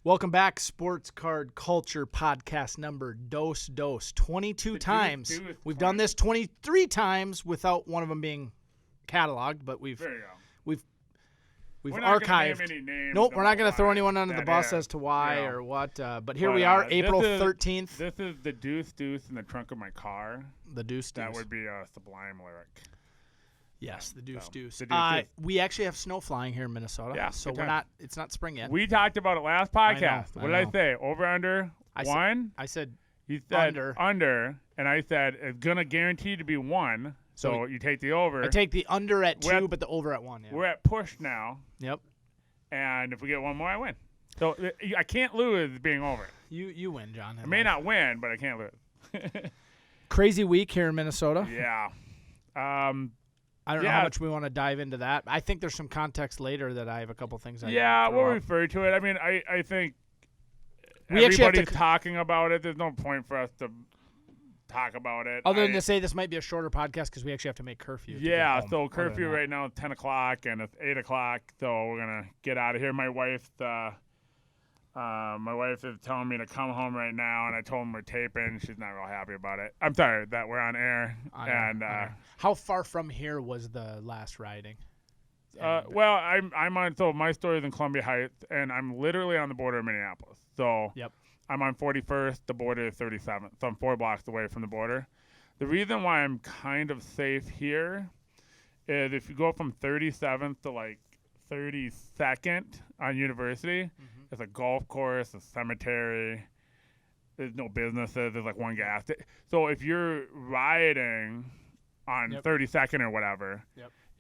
Welcome back, Sports Card Culture Podcast number Dos. 22 times. We've done this 23 times without one of them being cataloged, but we've archived. Nope, we're not going to throw anyone under the bus as to why or what. But here we are, April 13th. This is the deuce in the trunk of my car. The deuce. That would be a Sublime lyric. Yes, the deuce. The deuce. We actually have snow flying here in Minnesota. Yeah, so it's not spring yet. We talked about it last podcast. I What did I say? Over under one? I said you said under, and I said it's gonna guarantee to be one. So you take the over. I take the under at 2, but the over at 1. Yeah. We're at push now. Yep. And if we get one more, I win. So I can't lose being over. You win, John. I may not win, but I can't lose. Crazy week here in Minnesota. Yeah. I don't know how much we want to dive into that. I think there's some context later that I have a couple things. We'll refer to it. I mean, I think everybody's talking about it. There's no point for us to talk about it. Other than to say this might be a shorter podcast because we actually have to make curfew. Yeah, so curfew right now is 10 o'clock and it's 8 o'clock. So we're going to get out of here. My wife is telling me to come home right now, and I told him we're taping. She's not real happy about it. I'm sorry that we're on air. How far from here was the last riding? Well, I'm on. So my story is in Columbia Heights, and I'm literally on the border of Minneapolis. So I'm on 41st. The border is 37th. So I'm 4 blocks away from the border. The reason why I'm kind of safe here is if you go from 37th to like 32nd on University. It's a golf course, a cemetery. There's no businesses. There's like one gas station. So if you're riding on 32nd or whatever,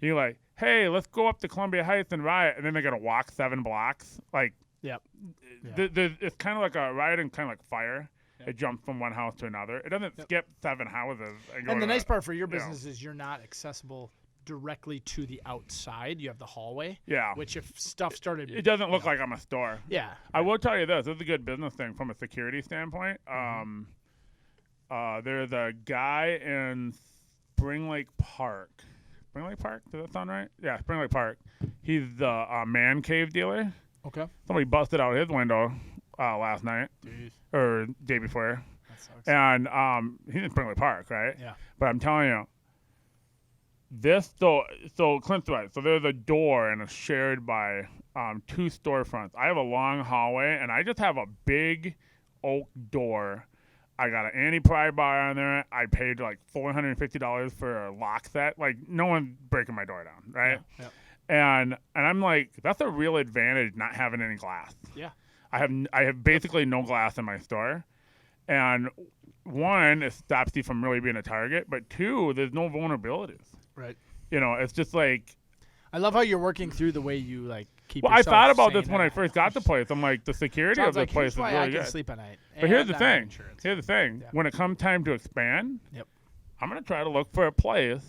you're like, hey, let's go up to Columbia Heights and ride. And then they got to walk 7 blocks. Like, it's kind of like a riding, kind of like fire. It jumps from one house to another. It doesn't skip 7 houses. And the nice part for your business is you're not accessible directly to the outside. You have the hallway. Yeah. Which if stuff started... It doesn't look like I'm a store. Yeah. I will tell you this. This is a good business thing from a security standpoint. There's a guy in Spring Lake Park. Spring Lake Park? Does that sound right? Yeah, Spring Lake Park. He's the man cave dealer. Okay. Somebody busted out his window last night. Jeez. Or day before. That sucks. And he's in Spring Lake Park, right? Yeah. But I'm telling you, so Clint's right. So there's a door and it's shared by 2 storefronts. I have a long hallway and I just have a big oak door. I got an anti-pry bar on there. I paid like $450 for a lock set. Like no one's breaking my door down, right? Yeah. And I'm like, that's a real advantage not having any glass. Yeah. I have basically no glass in my store. And 1, it stops you from really being a target, but 2, there's no vulnerabilities. Right. You know, it's just like... I love how you're working through the way you, like, keep Well, I thought about this when I first got the place. I'm like, the security of the place is really I good. can sleep at night. But here's the thing. Yeah. When it comes time to expand, I'm going to try to look for a place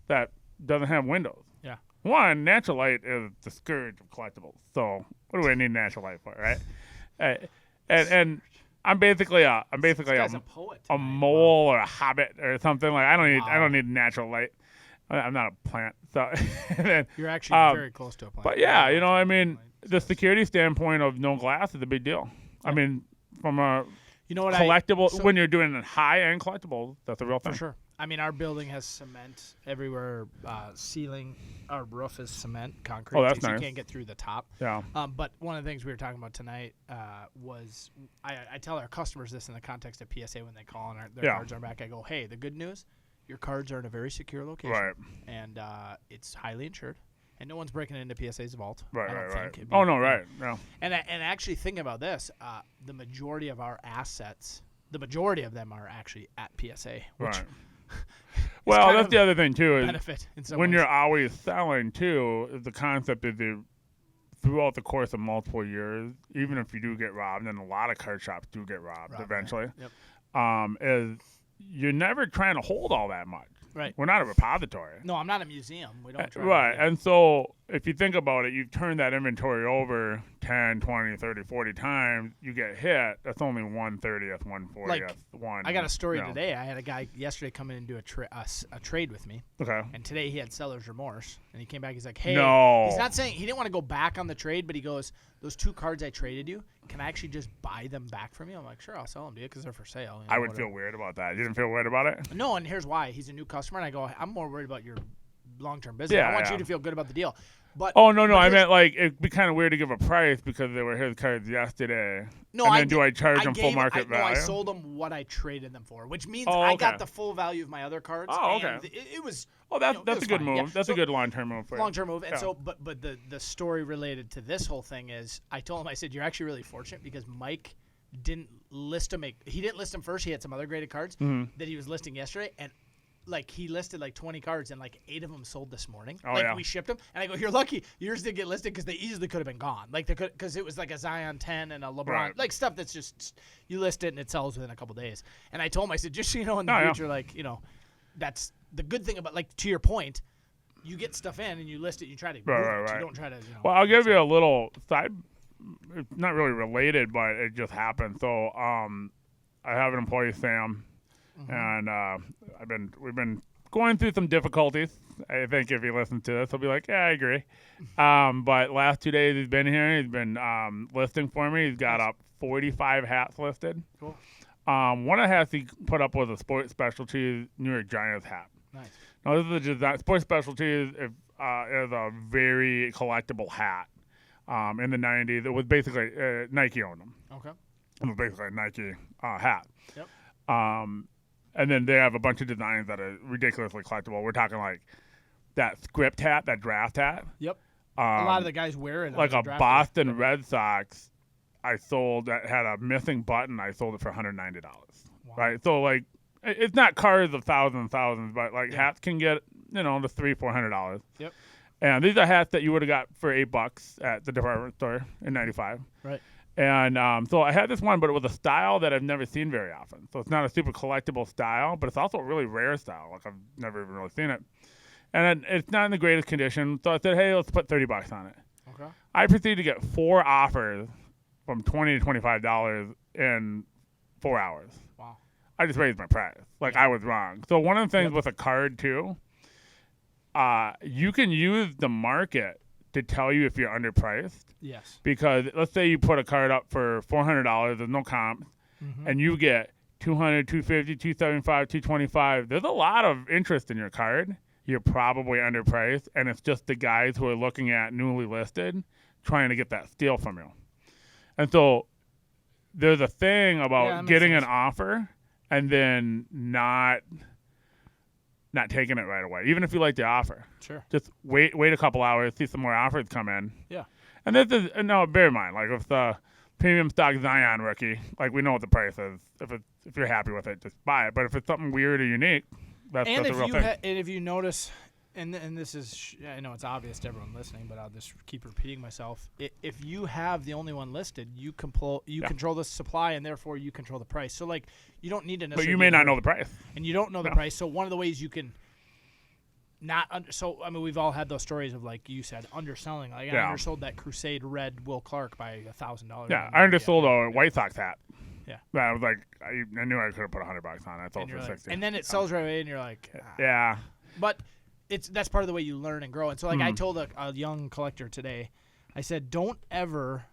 that doesn't have windows. Yeah. 1, natural light is the scourge of collectibles. So what do I need natural light for, right? And I'm basically a poet mole or a hobbit or something. Like I don't need natural light. I'm not a plant, so you're actually very close to a plant. But yeah, you know, I mean, the security standpoint of no glass is a big deal. Yeah. I mean, from a collectible, when you're doing high-end collectibles, that's a real thing. For sure. I mean, our building has cement everywhere. Ceiling, our roof is cement, concrete. Oh, that's so nice. You can't get through the top. Yeah. But one of the things we were talking about tonight was I tell our customers this in the context of PSA when they call and their cards are back. I go, hey, the good news, your cards are in a very secure location. Right. And it's highly insured. And no one's breaking into PSA's vault. Right. Oh, no, right. No. And actually thinking about this, the majority of our assets, the majority of them are actually at PSA. Which well, that's the other thing, too. Is benefit in some when ways. you're always selling, too, the concept is throughout the course of multiple years, even if you do get robbed, and a lot of card shops do get robbed eventually, is you're never trying to hold all that much. Right. We're not a repository. No, I'm not a museum. We don't try. Right. And so if you think about it, you've turned that inventory over 10, 20, 30, 40 times, you get hit, that's only 1/30th, 1/40th, like, one. I got a story today. I had a guy yesterday come in and do a trade with me. Okay. And today he had seller's remorse. And he came back, he's like, hey. No. He's not saying, he didn't want to go back on the trade, but he goes, those 2 cards I traded you, can I actually just buy them back from you? I'm like, sure, I'll sell them to you because they're for sale. I would feel weird about that. You didn't feel weird about it? No, and here's why. He's a new customer, and I go, I'm more worried about your long-term business. I want you to feel good about the deal. But no, I meant like it'd be kind of weird to give a price because they were his cards yesterday. No, and then do I charge them full market value? No, I sold them what I traded them for, which means I got the full value of my other cards. Oh, okay. It was. Oh, that's a good move. Yeah. That's a good long-term move for you. Long-term move, and so, but the story related to this whole thing is, I told him, I said, you're actually really fortunate because Mike didn't list them. He didn't list them first. He had some other graded cards that he was listing yesterday, and. Like, he listed like 20 cards, and like 8 of them sold this morning. We shipped them, and I go, you're lucky. Yours did get listed because they easily could have been gone. Like, they could, because it was like a Zion 10 and a LeBron, like stuff that's just, you list it and it sells within a couple days. And I told him, I said, just so you know, in the future, like, you know, that's the good thing about, like, to your point, you get stuff in and you list it, you try to move it. You don't try to, you know. Well, I'll give you a little side, it's not really related, but it just happened. So, I have an employee, Sam. And we've been going through some difficulties. I think if he listens to this, he'll be like, yeah, I agree. But last 2 days he's been here. He's been listing for me. He's got up 45 hats listed. Cool. One of the hats he put up was a Sports Specialties New York Giants hat. Nice. Now, this is a design. Sports Specialties is a very collectible hat. In the 90s, it was basically Nike owned them. Okay. It was basically a Nike hat. Yep. And then they have a bunch of designs that are ridiculously collectible. We're talking like that script hat, that draft hat. Yep. A lot of the guys wear it. Like a Boston Red Sox, I sold that had a missing button. I sold it for $190. Wow. Right. So like, it's not cars of thousands, but like hats can get the $300-$400. Yep. And these are hats that you would have got for $8 at the department store in '95. Right. And so I had this one, but it was a style that I've never seen very often. So it's not a super collectible style, but it's also a really rare style. Like, I've never even really seen it. And it's not in the greatest condition. So I said, hey, let's put $30 on it. Okay. I proceeded to get 4 offers from $20 to $25 in 4 hours. Wow. I just raised my price. Like, I was wrong. So one of the things with a card, too, you can use the market to tell you if you're underpriced. Yes. Because let's say you put a card up for $400, there's no comp, and you get $200, $250, $275, $225. There's a lot of interest in your card. You're probably underpriced, and it's just the guys who are looking at newly listed trying to get that steal from you. And so there's a thing about getting an offer and then not taking it right away, even if you like the offer. Sure. Just wait a couple hours, see some more offers come in. Yeah. And this is, bear in mind, like if the premium stock Zion rookie, like we know what the price is. If you're happy with it, just buy it. But if it's something weird or unique, that's a real thing. And if you notice, and this is, I know it's obvious to everyone listening, but I'll just keep repeating myself. If you have the only one listed, you control the supply, and therefore you control the price. So like, you don't need to necessarily. But you may not know the price. And you don't know the price. So one of the ways you can we've all had those stories of, like you said, underselling. Like, I undersold that Crusade Red Will Clark by $1,000. Yeah, I undersold a White Sox hat. Yeah. I was like, I knew I could have put $100 on it. I sold it for $60. And then it sells right away, and you're like, yeah. But that's part of the way you learn and grow. And so, like, I told a young collector today, I said, don't ever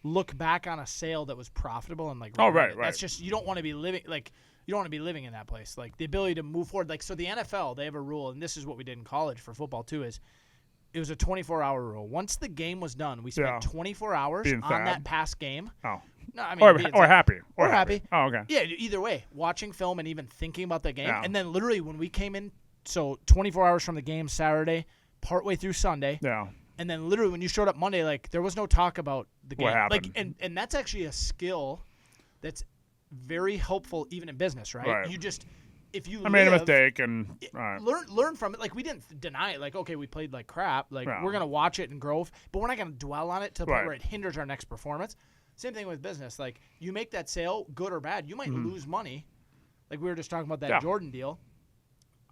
look back on a sale that was profitable and like. Oh, right. That's just, you don't want to be living like. You don't want to be living in that place. Like, the ability to move forward. Like, so the NFL, they have a rule, and this is what we did in college for football too, is it was a 24-hour rule. Once the game was done, we spent 24 hours on that past game. Oh. No, I mean, or happy. Or happy. Oh, okay. Yeah, either way, watching film and even thinking about the game. Yeah. And then literally when we came in, so 24 hours from the game Saturday, partway through Sunday. Yeah. And then literally when you showed up Monday, like, there was no talk about the game. What happened? Like, and that's actually a skill that's very helpful even in business, right? You just, if you made a mistake and learn from it. Like, we didn't deny it. Like, okay, we played like crap. Like, we're gonna watch it and grow, but we're not gonna dwell on it to the point where it hinders our next performance. Same thing with business. Like, you make that sale, good or bad, you might lose money. Like, we were just talking about that Jordan deal.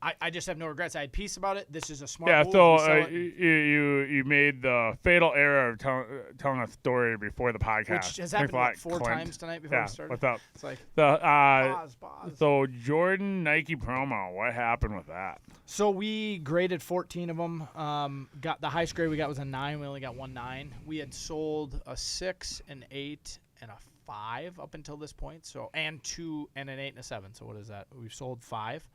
I just have no regrets. I had peace about it. This is a smart move. So you made the fatal error of telling a story before the podcast. Which has happened 4 times tonight before we started. What's up? It's like, pause. Pause. So Jordan Nike promo, what happened with that? So we graded 14 of them. Got the highest grade we got was a 9. We only got 1 9. We had sold a 6, an 8, and a 5 up until this point. So and 2 and an 8 and a 7. So what is that? We've sold 5.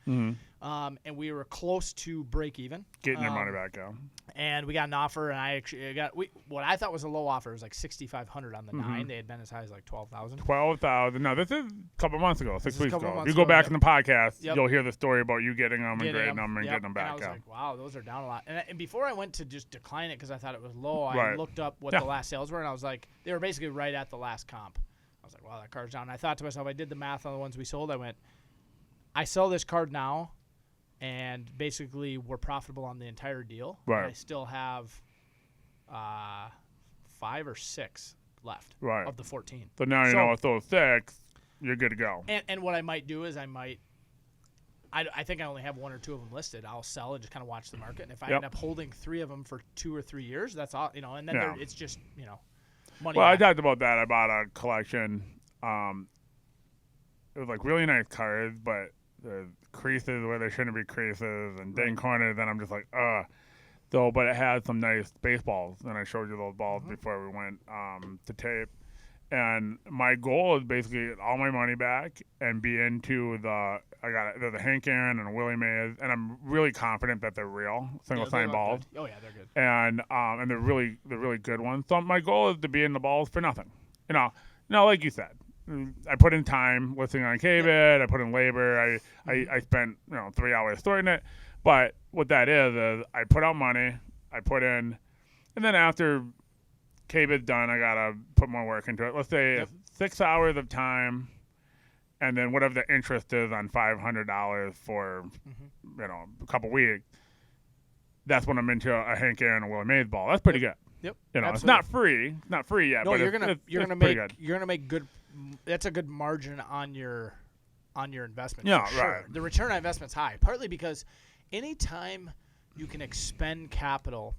And we were close to break even. Getting your money back out. And we got an offer, and I actually got what I thought was a low offer. It was like $6,500 on the 9. They had been as high as like $12,000. $12,000. No, this is a couple months ago, 6 weeks ago. If you go back in the podcast, you'll hear the story about you getting them and grading them and getting them back out. I was out. like, wow, those are down a lot. And before I went to just decline it because I thought it was low, I looked up what the last sales were, and I was like, they were basically right at the last comp. I was like, wow, that card's down. And I thought to myself, I did the math on the ones we sold. I went, I sell this card now, and basically we're profitable on the entire deal. Right. And I still have 5 or 6 left of the 14. So now you know with those 6, you're good to go. And what I might do is I think I only have 1 or 2 of them listed. I'll sell and just kind of watch the market. And if I end up holding 3 of them for 2 or 3 years, that's all, and then it's just, money. Well, back. I talked about that. I bought a collection. It was like really nice cards, but the creases where there shouldn't be creases and dang corners, and I'm just like, ugh. So, but it had some nice baseballs, and I showed you those balls before we went to tape. And my goal is basically get all my money back and be into there's a Hank Aaron and a Willie Mays, and I'm really confident that they're real single sign balls. Good. Oh yeah, they're good. And they're really good ones. So my goal is to be in the balls for nothing. Like you said, I put in time listing on KBID. I put in labor. I spent 3 hours storing it. But what that is I put out money. I put in, and then after KBID's done, I gotta put more work into it. Let's say 6 hours of time, and then whatever the interest is on $500 for a couple weeks. That's when I'm into a Hank Aaron and Willie Mays ball. That's pretty good. Yep. It's not free. It's not free yet. No, but you're gonna make good. That's a good margin on your investment. Yeah, for sure. right. The return on investment's high, partly because anytime you can expend capital,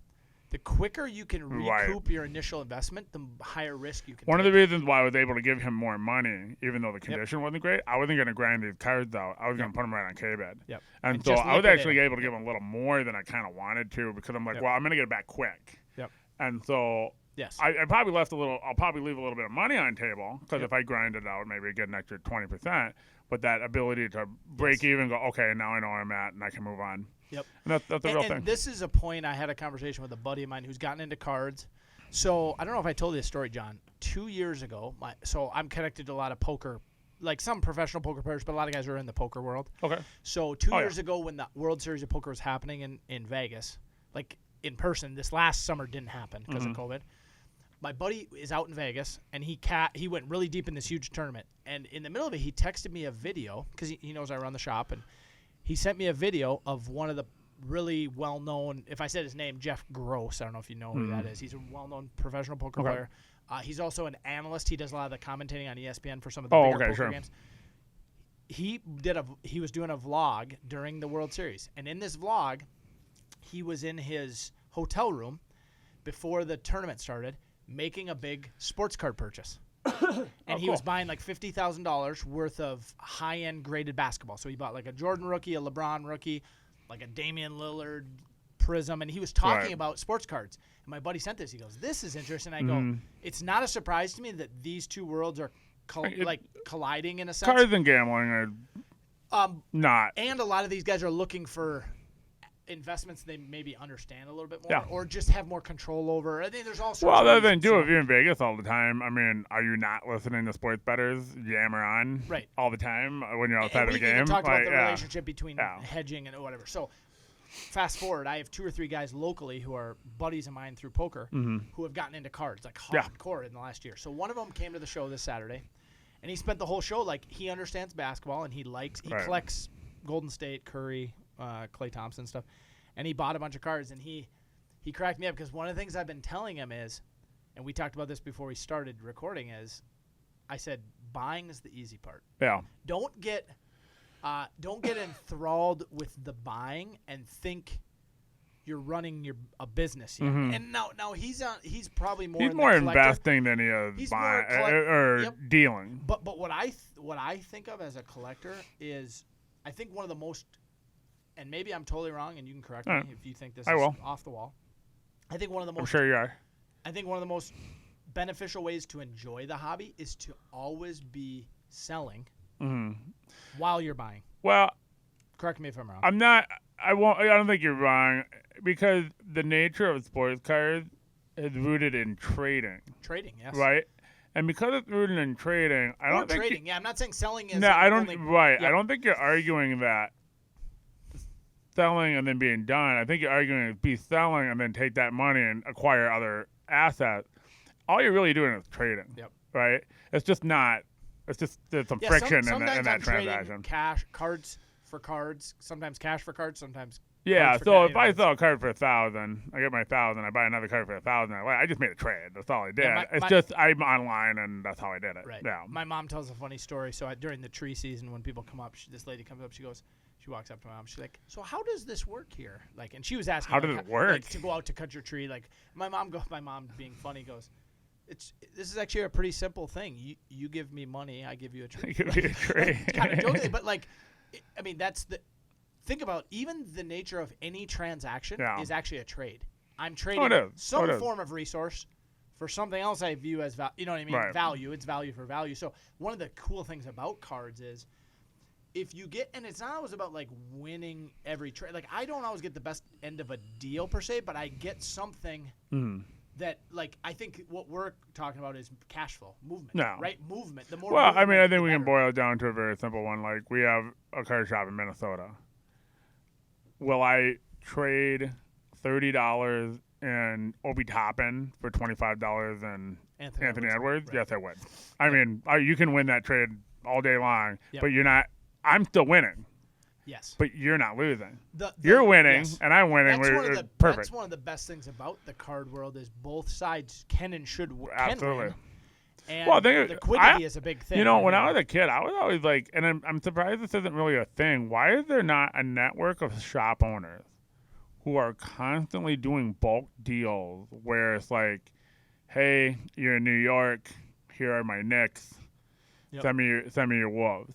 the quicker you can recoup your initial investment, the higher risk you can take. One of the reasons why I was able to give him more money, even though the condition wasn't great, I wasn't going to grind these cards out. I was going to put them right on KBID. Yep. And so I was actually able to give him a little more than I kind of wanted to because I'm like, well, I'm going to get it back quick. Yep. And so I probably left I'll probably leave a little bit of money on the table because if I grind it out, maybe I get an extra 20%. But that ability to break even, go, okay, now I know where I'm at and I can move on. Yep. And that's the real thing. And this is a point I had a conversation with a buddy of mine who's gotten into cards. So I don't know if I told you this story, John. 2 years ago, so I'm connected to a lot of poker, like some professional poker players, but a lot of guys are in the poker world. Okay. So 2 years ago when the World Series of Poker was happening in Vegas, like in person, this last summer didn't happen because of COVID. My buddy is out in Vegas, and he went really deep in this huge tournament. And in the middle of it, he texted me a video because he knows I run the shop, and he sent me a video of one of the really well-known, if I said his name, Jeff Gross. I don't know if you know who that is. He's a well-known professional poker player. He's also an analyst. He does a lot of the commentating on ESPN for some of the bigger poker games. He was doing a vlog during the World Series, and in this vlog, he was in his hotel room before the tournament started, making a big sports card purchase. And he was buying like $50,000 worth of high-end graded basketball. So he bought like a Jordan rookie, a LeBron rookie, like a Damian Lillard Prism, and he was talking about sports cards. And my buddy sent this. He goes, "This is interesting." I go, "It's not a surprise to me that these two worlds are colliding in a sense." Cards and gambling are not. And a lot of these guys are looking for investments they maybe understand a little bit more or just have more control over. I think there's all sorts of other than if you're in Vegas all the time, I mean, are you not listening to sports bettors yammer on all the time when you're outside of the game? We talked about the relationship between hedging and whatever. So fast forward, I have 2 or 3 guys locally who are buddies of mine through poker who have gotten into cards like hardcore in the last year. So one of them came to the show this Saturday, and he spent the whole show like he understands basketball and he collects Golden State, Curry, Klay Thompson stuff, and he bought a bunch of cards, and he cracked me up because one of the things I've been telling him is, and we talked about this before we started recording, is I said buying is the easy part. Yeah. Don't get don't get enthralled with the buying and think you're running a business yet. Mm-hmm. And now he's probably more. He's in more the collector. investing than he is buying or dealing. But what I think of as a collector is, I think one of the most, and maybe I'm totally wrong, and you can correct me if you think this is off the wall. I think one of the most. I'm sure you are. I think one of the most beneficial ways to enjoy the hobby is to always be selling while you're buying. Well, correct me if I'm wrong. I'm not. I won't. I don't think you're wrong, because the nature of sports cars is rooted in trading. Trading, yes. Right. And because it's rooted in trading, I don't think trading. I'm not saying selling is. No, I don't. Only, right. Yep. I don't think you're arguing that selling and then being done. I think you're arguing be selling and then take that money and acquire other assets. All you're really doing is trading. Yep. Right. It's just not. It's just there's some friction in that transaction. Cash, cards for cards. Sometimes cash for cards. Sometimes. Yeah. So if I sell a card for $1,000, I get my $1,000. I buy another card for $1,000. I just made a trade. That's all I did. It's just I'm online and that's how I did it. Right. Yeah. My mom tells a funny story. So during the tree season, when people come up, this lady comes up. She walks up to my mom. She's like, "So how does this work here?" Like, and she was asking, "How does it work?" Like, to go out to cut your tree. Like, my mom being funny goes, this is actually a pretty simple thing. You give me money, I give you a tree. Give me a tree. Kind of jokingly, but like, I mean, that's the. Think about even the nature of any transaction is actually a trade. I'm trading some form of resource for something else I view as value. You know what I mean? Right. Value. It's value for value. So one of the cool things about cards is, if you get, and it's not always about like winning every trade. Like, I don't always get the best end of a deal per se, but I get something that, like, I think what we're talking about is cash flow, movement. No. Right? Movement. The more. Well, movement, I mean, I think we the can boil it down to a very simple one. Like, we have a card shop in Minnesota. Will I trade $30 in Obi Toppin for $25 in Anthony Edwards? Right. Yes, I would. I mean, you can win that trade all day long, but you're not. I'm still winning. Yes. But you're not losing. You're winning, and I'm winning. We're perfect. That's one of the best things about the card world is both sides can and should Absolutely. Can win. And liquidity is a big thing. You know, when I was a kid, I was always like, and I'm surprised this isn't really a thing. Why is there not a network of shop owners who are constantly doing bulk deals where it's like, hey, you're in New York, here are my Knicks, send me your Wolves.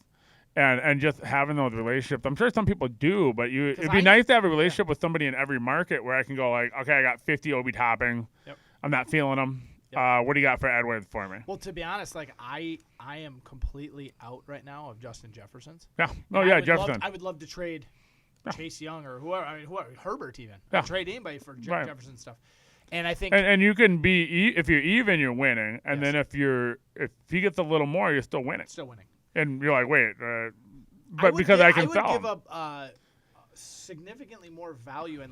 And just having those relationships. I'm sure some people do, but it'd be nice to have a relationship with somebody in every market where I can go like, okay, I got 50 Obi Topping. Yep. I'm not feeling them. Yep. What do you got for Edwards for me? Well, to be honest, like I am completely out right now of Justin Jefferson's. Yeah. Oh, yeah, Jefferson. I would love to trade Chase Young or whoever. I mean, Herbert even. I'd trade anybody for Jefferson stuff. And I think, and you can be if you're even, you're winning, and then if he gets a little more, you're still winning. Still winning. And you're like, wait, but because I can sell. I would give up significantly more value in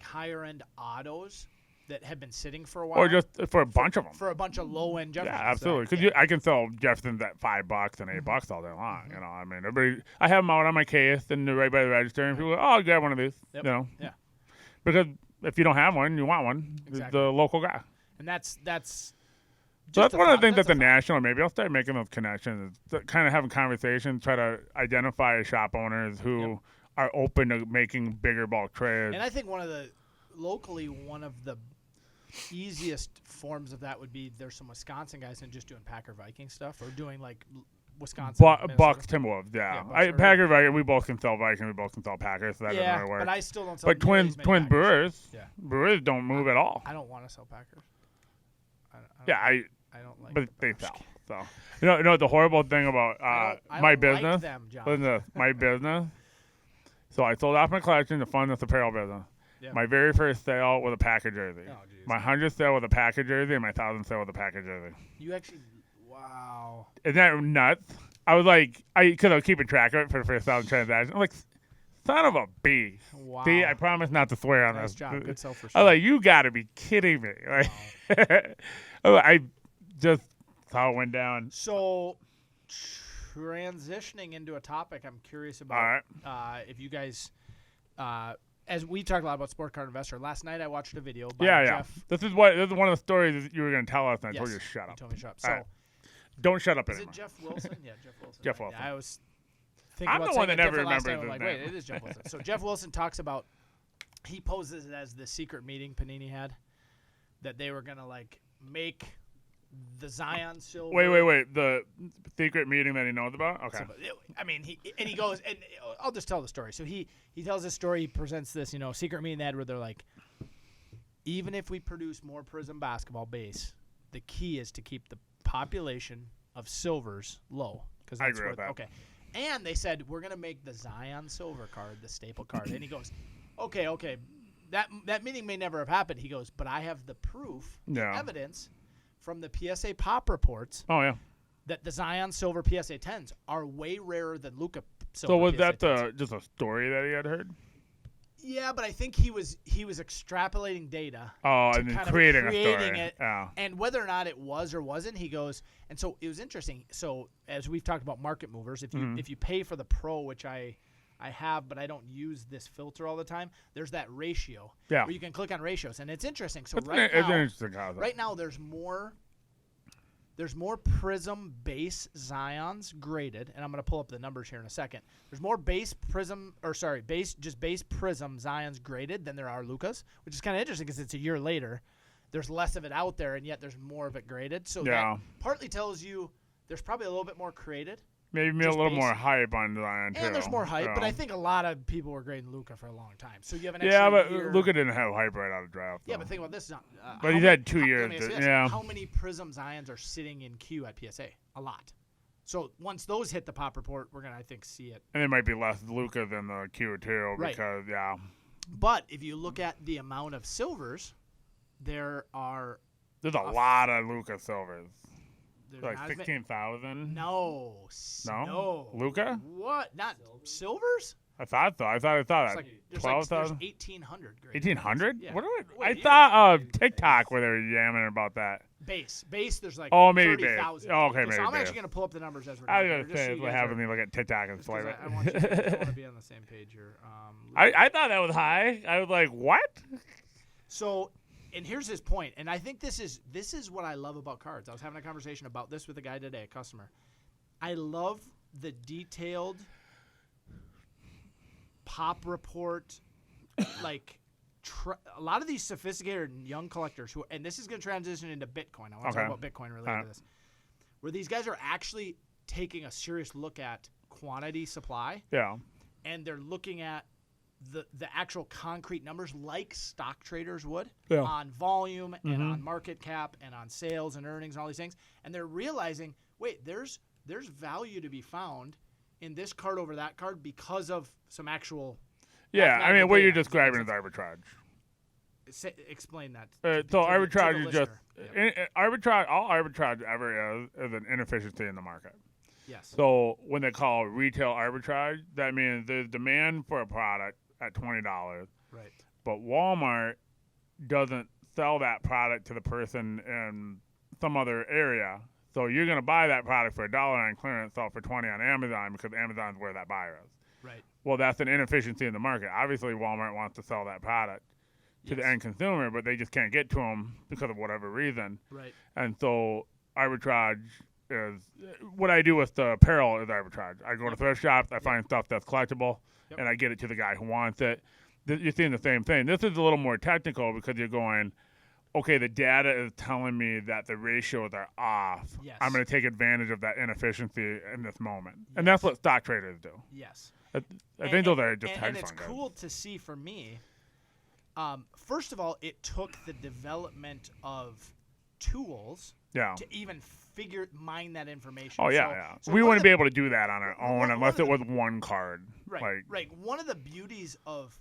higher end autos that have been sitting for a while, or just for a bunch of them, for a bunch of low end Jeffersons. Yeah, absolutely. Because I can sell Jeffersons at $5 and $8 all day long. You know, I mean, I have them out on my case and they're right by the register, and people go, "Oh, I'll grab one of these." Yep. You know, because if you don't have one, you want one. Exactly. The local guy. And that's. So that's one of the things that the national, maybe I'll start making those connections, kind of having conversations, try to identify shop owners who are open to making bigger bulk trades. And I think one of the easiest forms of that would be there's some Wisconsin guys and just doing Packer Viking stuff or doing like Wisconsin. Bucks, Timberwolves, Packer Viking, we both can sell Viking, we both can sell Packers, so that doesn't really work. But I still don't sell But Twins Brewers, Brewers don't move at all. I don't want to sell Packers. I don't like. But they sell. So you know the horrible thing about my business. Like them, John. Listen to my business. So I sold off my collection to fund this apparel business. Yeah. My very first sale was a Packer jersey. Oh, my 100th sale was a Packer jersey, and my 1,000th sale was a Packer jersey. You actually, wow. Isn't that nuts? I was like, because I was keeping track of it for the first 1,000 transactions. I'm like, son of a b. Wow. See, I promise not to swear on nice this. Job. Good self for sure. I was like, you got to be kidding me. Like, wow. I just how it went down. So, transitioning into a topic I'm curious about, if you guys, as we talked a lot about Sport Card Investor, last night I watched a video by Jeff. This is one of the stories that you were going to tell us, and I told you to shut up. You told me to shut up. So, don't shut up is anymore. it Jeff Wilson? Yeah, Jeff Wilson. Jeff Wilson. Yeah, I was think I'm about the one saying that it never different last remembers time. I'm his like, name. wait, it is Jeff Wilson. So Jeff Wilson talks about, he poses it as the secret meeting Panini had, that they were going to like make the Zion silver. Wait. The secret meeting that he knows about? Okay. I mean, he goes, and I'll just tell the story. So he tells this story, he presents this, secret meeting they had where they're like, even if we produce more Prism basketball base, the key is to keep the population of silvers low. I agree with that. Okay. And they said, we're going to make the Zion silver card the staple card. And he goes, okay. That meeting may never have happened. He goes, but I have the proof, the evidence from the PSA pop reports. Oh, yeah. That the Zion silver PSA 10s are way rarer than Luka silver. So was PSA that 10s. just a story that he had heard? Yeah, but I think he was extrapolating data. Oh, and then creating a story. It, and whether or not it was or wasn't, he goes. And so it was interesting. So as we've talked about market movers, if you pay for the Pro, which I have, but I don't use this filter all the time, there's that ratio where you can click on ratios, and it's interesting. So right now there's more Prism base Zions graded, and I'm going to pull up the numbers here in a second. There's more base Prism Zions graded than there are Lukas, which is kind of interesting because it's a year later. There's less of it out there, and yet there's more of it graded. So that partly tells you there's probably a little bit more created. Maybe a little more hype on Zion, too. And there's more hype, but I think a lot of people were grading Luka for a long time. So you have an extra year. Luka didn't have hype right out of draft. Yeah, but think about this. But he's had 2 years. How many Prism Zions are sitting in queue at PSA? A lot. So once those hit the pop report, we're going to, I think, see it. And it might be less Luka than the queue, too, because, But if you look at the amount of silvers, there's a lot of Luka silvers. Like 16,000? No. Luka? What? Not silvers? I thought so. I thought 12,000. There's 1,800. 1,800? Yeah. I thought of TikTok where they were yamming about that. Base. There's like 30,000. Oh, okay, maybe. So I'm actually going to pull up the numbers as we're I was going to say, what happens when you look at TikTok and swipe it. I want to be on the same page here. I thought that was high. I was like, what? So... And here's his point, and I think this is what I love about cards. I was having a conversation about this with a guy today, a customer. I love the detailed pop report, like a lot of these sophisticated young collectors and this is going to transition into Bitcoin. I want to talk about Bitcoin related to this, where these guys are actually taking a serious look at quantity supply. Yeah. And they're looking at the actual concrete numbers like stock traders would on volume and on market cap and on sales and earnings and all these things. And they're realizing, wait, there's value to be found in this card over that card because of some actual I mean, what you're describing is arbitrage. Explain that. So arbitrage is just arbitrage. All arbitrage ever is an inefficiency in the market. Yes. So when they call retail arbitrage, that means there's demand for a product at $20. Right. But Walmart doesn't sell that product to the person in some other area. So you're going to buy that product for $1 on clearance, sell it for $20 on Amazon because Amazon's where that buyer is. Right. Well, that's an inefficiency in the market. Obviously, Walmart wants to sell that product to the end consumer, but they just can't get to them because of whatever reason. Right. And so arbitrage is what I do with the apparel is arbitrage. I go to thrift shops, I find stuff that's collectible, and I get it to the guy who wants it. You're seeing the same thing. This is a little more technical because you're going, okay, the data is telling me that the ratios are off. Yes. I'm going to take advantage of that inefficiency in this moment. Yes. And that's what stock traders do. Yes. I think those are just hedge funds. And it's cool to see for me. First of all, it took the development of tools to even mine that information. Oh, yeah. So we wouldn't be able to do that on our own unless it was one card. Right, right. One of the beauties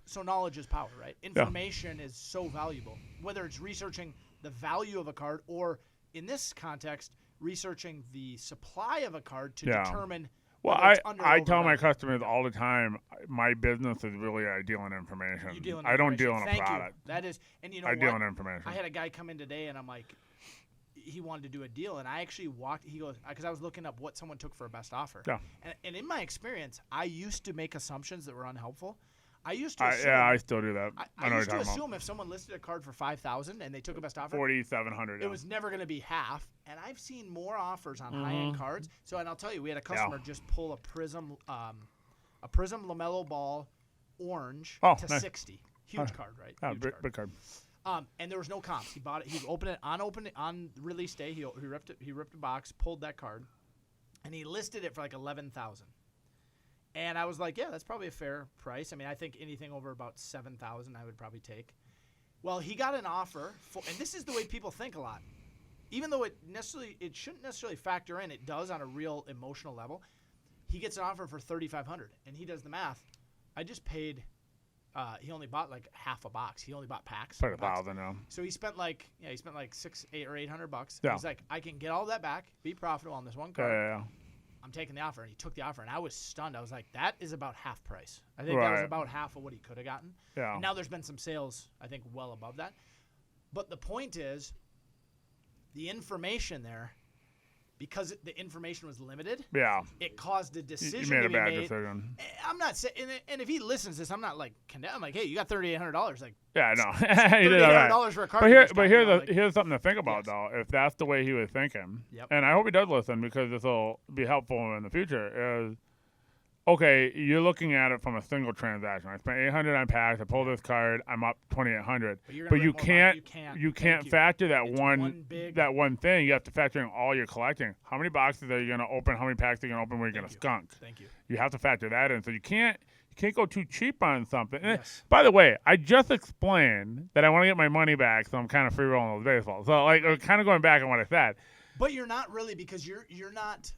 so knowledge is power, right? Information is so valuable, whether it's researching the value of a card or, in this context, researching the supply of a card to determine. Well, I tell my customers all the time, my business is really I deal in information. I don't deal in a product. That is, and I deal in information. I had a guy come in today, and I'm like, he wanted to do a deal, and I actually he goes, because I was looking up what someone took for a best offer. Yeah. And in my experience, I used to make assumptions that were unhelpful. I used to assume. I still do that. I used to assume if someone listed a card for $5,000 and they took a best offer, $4,700. It was never going to be half. And I've seen more offers on high-end cards. So, and I'll tell you, we had a customer just pull a Prism A Prism LaMelo Ball orange to nice. 60. Huge card, right? Yeah, Huge big card. And there was no comps. He bought it. He opened it on release day. He ripped it. He ripped a box, pulled that card, and he listed it for like 11,000. And I was like, yeah, that's probably a fair price. I mean, I think anything over about 7,000, I would probably take. Well, he got an offer, and this is the way people think a lot. Even though it shouldn't necessarily factor in, it does on a real emotional level. He gets an offer for 3,500, and he does the math. I just paid. He only bought like half a box. He only bought packs. Paid 1,000 now. So he spent like $600, $800 or $800. Yeah. He's like, I can get all that back, be profitable on this one card. Yeah. I'm taking the offer, and he took the offer, and I was stunned. I was like, that is about half price. I think that was about half of what he could have gotten. Yeah. And now there's been some sales, I think, well above that. But the point is, the information there, because the information was limited, it caused a decision you made to a be bad made. decision. I'm not saying, and if he listens to this, I'm not like condemn. I'm like, hey, you got $3,800. Like, yeah, I know. $3,800 for a card. But here's something to think about though. If that's the way he was thinking, and I hope he does listen because this will be helpful in the future. Is okay, you're looking at it from a single transaction. I spent $800 on packs. I pulled this card. I'm up $2,800. But you can't factor that one thing. You have to factor in all you're collecting. How many boxes are you going to open? How many packs are you going to open where you're going to skunk? Thank you. You have to factor that in. So you can't go too cheap on something. Yes. By the way, I just explained that I want to get my money back, so I'm kind of free rolling those baseballs. So like, kind of going back on what I said. But you're not really, because you're not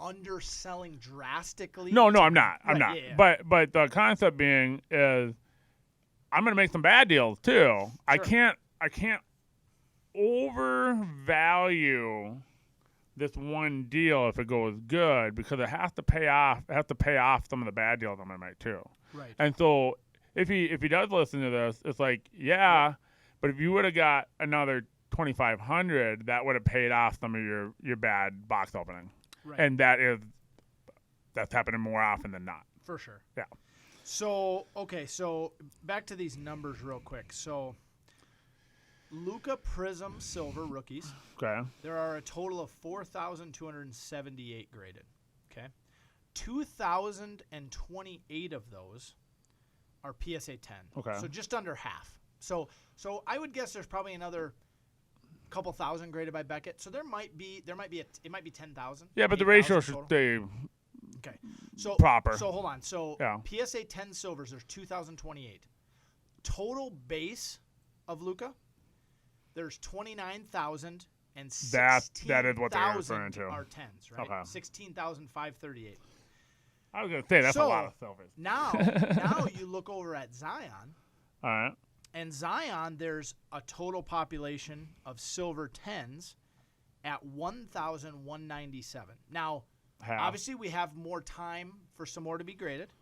underselling drastically. No, I'm not. I'm not. Yeah. But the concept being is I'm going to make some bad deals too. Sure. I can't overvalue this one deal if it goes good, because it has to pay off. It has to pay off some of the bad deals I'm going to make too. Right. And so if he does listen to this, it's like, yeah, but if you would have got another 2,500, that would have paid off some of your bad box opening. Right. And that's happening more often than not. For sure. Yeah. So back to these numbers real quick. So Luka Prism Silver rookies. Okay. There are a total of 4,278 graded. Okay. 2,028 of those are PSA 10. Okay. So just under half. So I would guess there's probably another couple thousand graded by Beckett. So it might be 10,000. Yeah, but the ratio should stay proper. So hold on. So PSA 10 silvers, there's 2,028. Total base of Luka, there's 29,000 and 16,000 that is what they're referring to. Are 10s, right? Okay. 16,538. I was going to say that's a lot of silvers. Now you look over at Zion. All right. And Zion, there's a total population of silver 10s at 1,197. Now, obviously, we have more time for some more to be graded,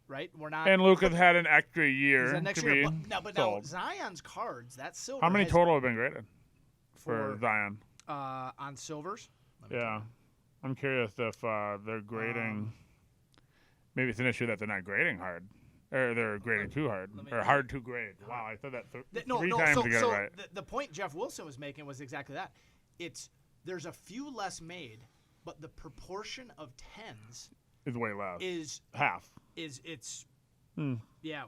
right? We're not. And Luka's had an extra year. But now Zion's cards, that's silver. How many total have been graded for Zion? On silvers? Yeah. I'm curious if they're grading. Maybe it's an issue that they're not grading hard. Or they're grading too hard. Or hard to grade. Wow, I said that three times to get it right. The point Jeff Wilson was making was exactly that. There's a few less made, but the proportion of 10s is way less. Is half. Yeah,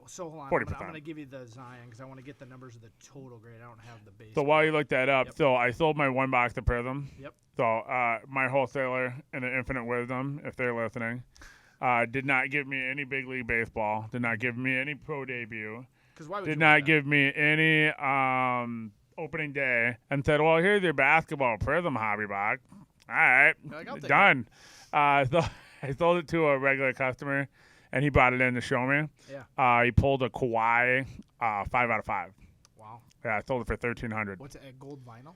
so hold on. 40%. I'm going to give you the Zion because I want to get the numbers of the total grade. I don't have the base. So while you look that up, so I sold my one box of Prism. Yep. So my wholesaler in the Infinite Wisdom, if they're listening, did not give me any big league baseball. Did not give me any pro debut. Did not give me any opening day. And said, "Well, here's your basketball Prism hobby box." All right, done. So I sold it to a regular customer, and he brought it in to show me. Yeah. He pulled a Kawhi 5 out of 5. Wow. Yeah, I sold it for $1,300. What's it? A gold vinyl?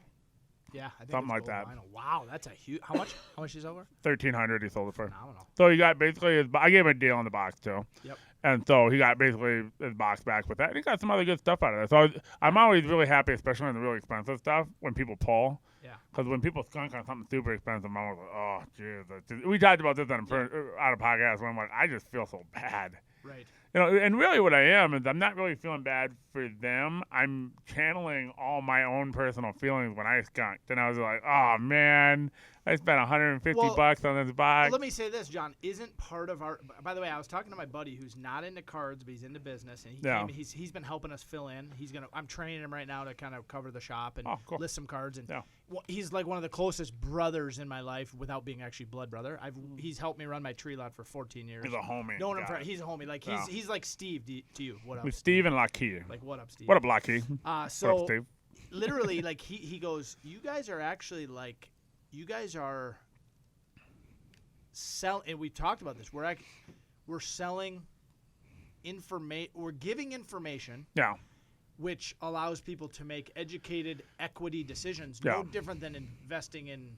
Yeah, I think something like that. Vinyl. Wow, that's a huge. How much? How much is over? $1,300. He sold it for. Phenomenal. So he got basically I gave him a deal on the box too. Yep. And so he got basically his box back with that. And he got some other good stuff out of it. So I'm always really happy, especially on the really expensive stuff, when people pull. Yeah. Because when people skunk on something super expensive, I'm always like, oh, jeez. We talked about this on a podcast when I'm like, I just feel so bad. Right. and really what I am is I'm not really feeling bad for them. I'm channeling all my own personal feelings when I skunked. And I was like, oh, man, I spent $150 on this box. Let me say this, John. Isn't part of our – by the way, I was talking to my buddy who's not into cards, but he's into business. And he's been helping us fill in. I'm training him right now to kind of cover the shop and list some cards. And he's like one of the closest brothers in my life without being actually blood brother. He's helped me run my tree lot for 14 years. He's a homie. He's a homie. Like he's like Steve to you. What up? With Steve and Lucky. Like what up, Steve? What up, Lucky? So what up, Steve? Literally, like he goes, you guys are actually like, you guys are selling, and we've talked about this. We're selling information. We're giving information. Yeah. Which allows people to make educated equity decisions. No different than investing in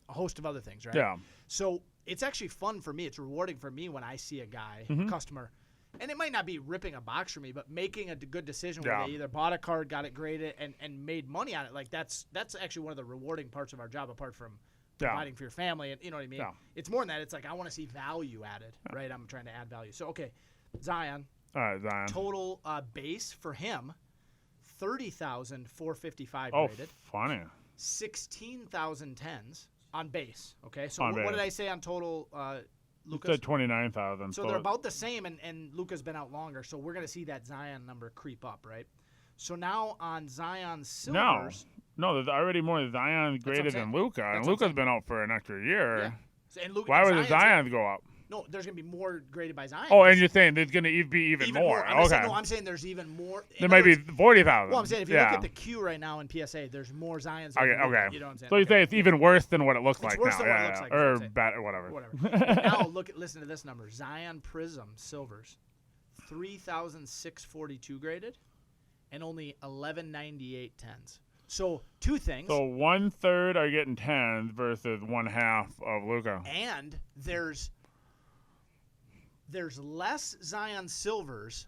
a host of other things, right? Yeah. So it's actually fun for me. It's rewarding for me when I see a guy, customer, and it might not be ripping a box for me, but making a good decision where they either bought a card, got it graded, and made money on it. Like that's actually one of the rewarding parts of our job, apart from providing for your family, and you know what I mean. Yeah. It's more than that. It's like I want to see value added, right? I'm trying to add value. So okay, Zion. All right, Zion. Total base for him, 30,455 Oh, graded. funny. 16,010s on base. Okay, so what did I say on total? Lucas? You said 29,000. So they're about the same, and Luca's been out longer, so we're going to see that Zion number creep up, right? So now on Zion Silvers. No, there's already more Zion graded than Luca, and Luca's been out for an extra year. Yeah. So, and why would the Zions go up? No, there's going to be more graded by Zion. Oh, and you're saying there's going to be even more. I'm saying there's even more. There might be 40,000. Well, I'm saying if you look at the queue right now in PSA, there's more Zions. Okay. You know what I'm saying? So you say it's even worse than what it looks like now. Worse than what it looks like. Or bad, or whatever. Now listen to this number. Zion Prism Silvers, 3,642 graded, and only 1,198 10s. So two things. So 1/3 are getting 10s versus 1/2 of Luca. And there's less Zion Silvers.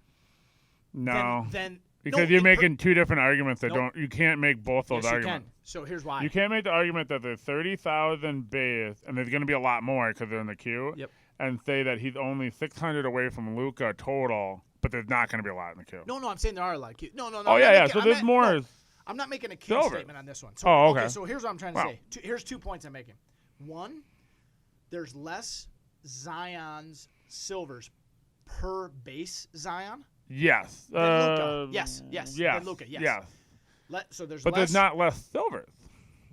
No. Than because you're making two different arguments that you can't make both those arguments. You can. So here's why. You can't make the argument that there's 30,000 base and there's going to be a lot more because they're in the queue. Yep. And say that he's only 600 away from Luca total, but there's not going to be a lot in the queue. No, I'm saying there are a lot of queue. No. Oh, yeah. So there's more. No, I'm not making a queue statement on this one. So, okay. So here's what I'm trying to say. Here's 2 points I'm making. One, there's less Zion's Silvers per base Zion. Yes. Than Luca. Yes. Than Luca. Yes. So there's but less. There's not less silvers.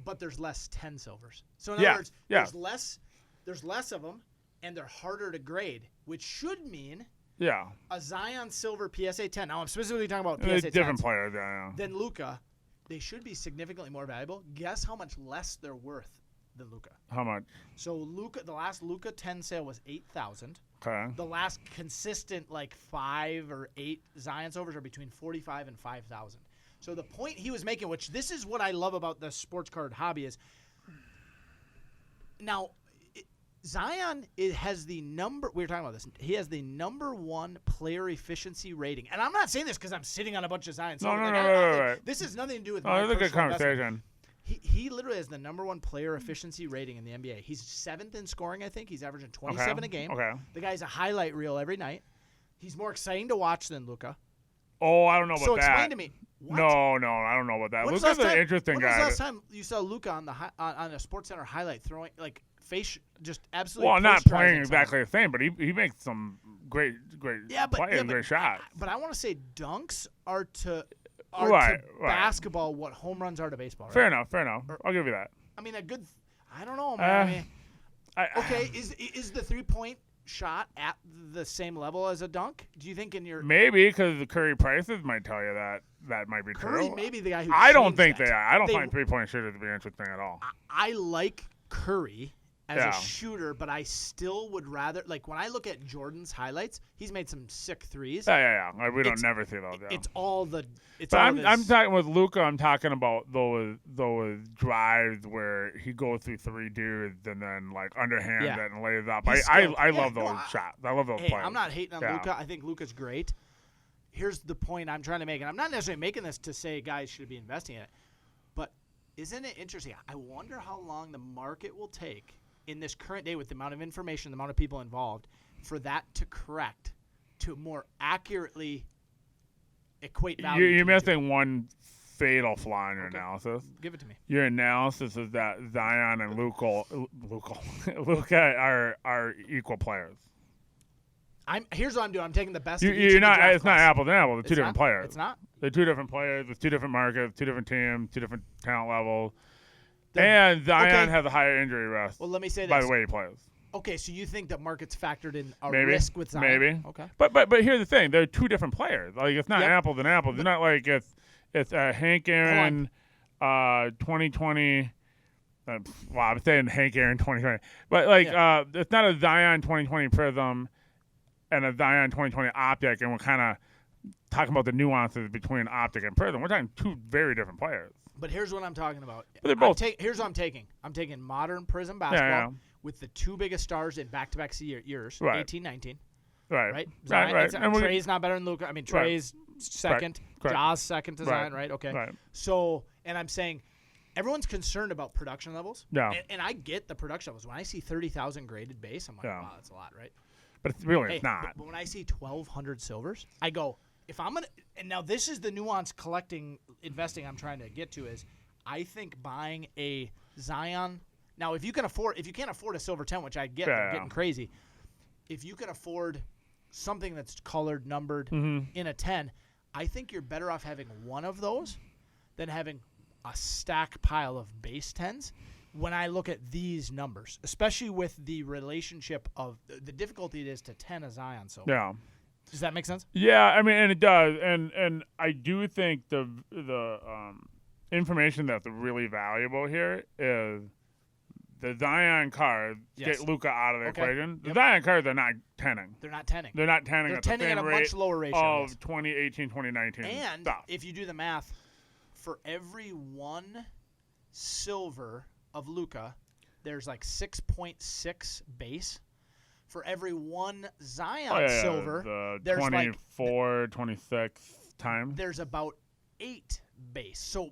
But there's less 10 silvers. So in other words, there's less of them, and they're harder to grade, which should mean a Zion Silver PSA 10. Now I'm specifically talking about PSA 10. Different players, yeah. Than Luca. They should be significantly more valuable. Guess how much less they're worth than Luca? How much? So the last Luca 10 sale was 8,000. Okay. The last consistent 5 or 8 Zion Silvers are between 45 and 5,000. So the point he was making, which this is what I love about the sports card hobby, is now Zion has the number. We were talking about this. He has the #1 player efficiency rating, and I'm not saying this because I'm sitting on a bunch of Zion. No. This has nothing to do with. Oh, that's a good conversation. He literally has the #1 player efficiency rating in the NBA. He's 7th in scoring, I think. He's averaging 27 a game. Okay. The guy's a highlight reel every night. He's more exciting to watch than Luca. Oh, I don't know about that. So explain to me. What? No, I don't know about that. Luca's an interesting guy. When was the last time you saw Luca on a SportsCenter highlight throwing face just absolutely? Well, not playing exactly the same, but he makes some great plays, great shots. But I want to say dunks are to right. basketball what home runs are to baseball. Right? Fair enough. I'll give you that. I mean, I don't know, man. Okay, is the 3-point shot at the same level as a dunk? Do you think in your maybe because the Curry prices might tell you that might be Curry true. Maybe the guy who I don't think they are. I don't find 3-point shooters to be interesting at all. I like Curry as a shooter, but I still would rather when I look at Jordan's highlights, he's made some sick threes. Yeah. We don't never see those. Yeah. It's all the. I'm talking with Luca. I'm talking about those drives where he goes through 3 dudes and then underhand it and lays up. I love those shots. I love those plays. I'm not hating on Luca. I think Luca's great. Here's the point I'm trying to make, and I'm not necessarily making this to say guys should be investing in it, but isn't it interesting? I wonder how long the market will take in this current day with the amount of information, the amount of people involved, for that to correct to more accurately equate value. You're to the two. missing one fatal flaw in your analysis. Give it to me. Your analysis is that Zion and Luka are equal players. Here's what I'm doing. I'm taking the best. You're not. It's not apples and apples. They're two different players. It's not. They're two different players. It's two different markets, two different teams, two different talent levels. And Zion has a higher injury risk. Well, let me say this. By the way he plays. Okay, so you think that markets factored in a Maybe, risk with Zion? Maybe. Okay. But here's the thing: they're two different players. Like it's not apples and apples. It's not like it's Hank Aaron, 2020. Well, I'm saying Hank Aaron 2020, but it's not a Zion 2020 Prism and a Zion 2020 Optic, and we're kind of talking about the nuances between Optic and Prism. We're talking two very different players. But here's what I'm talking about. But they're both. Here's what I'm taking. I'm taking modern Prism basketball with the two biggest stars in back-to-back years, right. 18, 19. Right. Zion, Right. And Trey's not better than Luka. I mean, Trey's second. Right. Ja's second to Zion, right? Okay. Right. So, and I'm saying everyone's concerned about production levels. Yeah. And I get the production levels. When I see 30,000 graded base, I'm like, wow, that's a lot, right? But it's not. But when I see 1,200 silvers, I go, if I'm going to – and now this is the nuance investing I'm trying to get to is I think buying a Zion – now, if you can't afford a silver 10, which I get, they're getting crazy. If you can afford something that's colored, numbered in a 10, I think you're better off having one of those than having a stack pile of base 10s when I look at these numbers, especially with the relationship of the difficulty it is to 10 a Zion silver. Yeah. Does that make sense? Yeah, I mean, and it does. And I do think the information that's really valuable here is the Zion cards get Luka out of the equation. The Zion cards are not 10ing. They're not 10ing. They're not 10ing at the same at a rate much lower ratio of 2018, 2019 and stuff. If you do the math, for every one silver of Luka, there's like 6.6 base. For every one Zion silver, there's 24, 26 times. There's about 8 base. So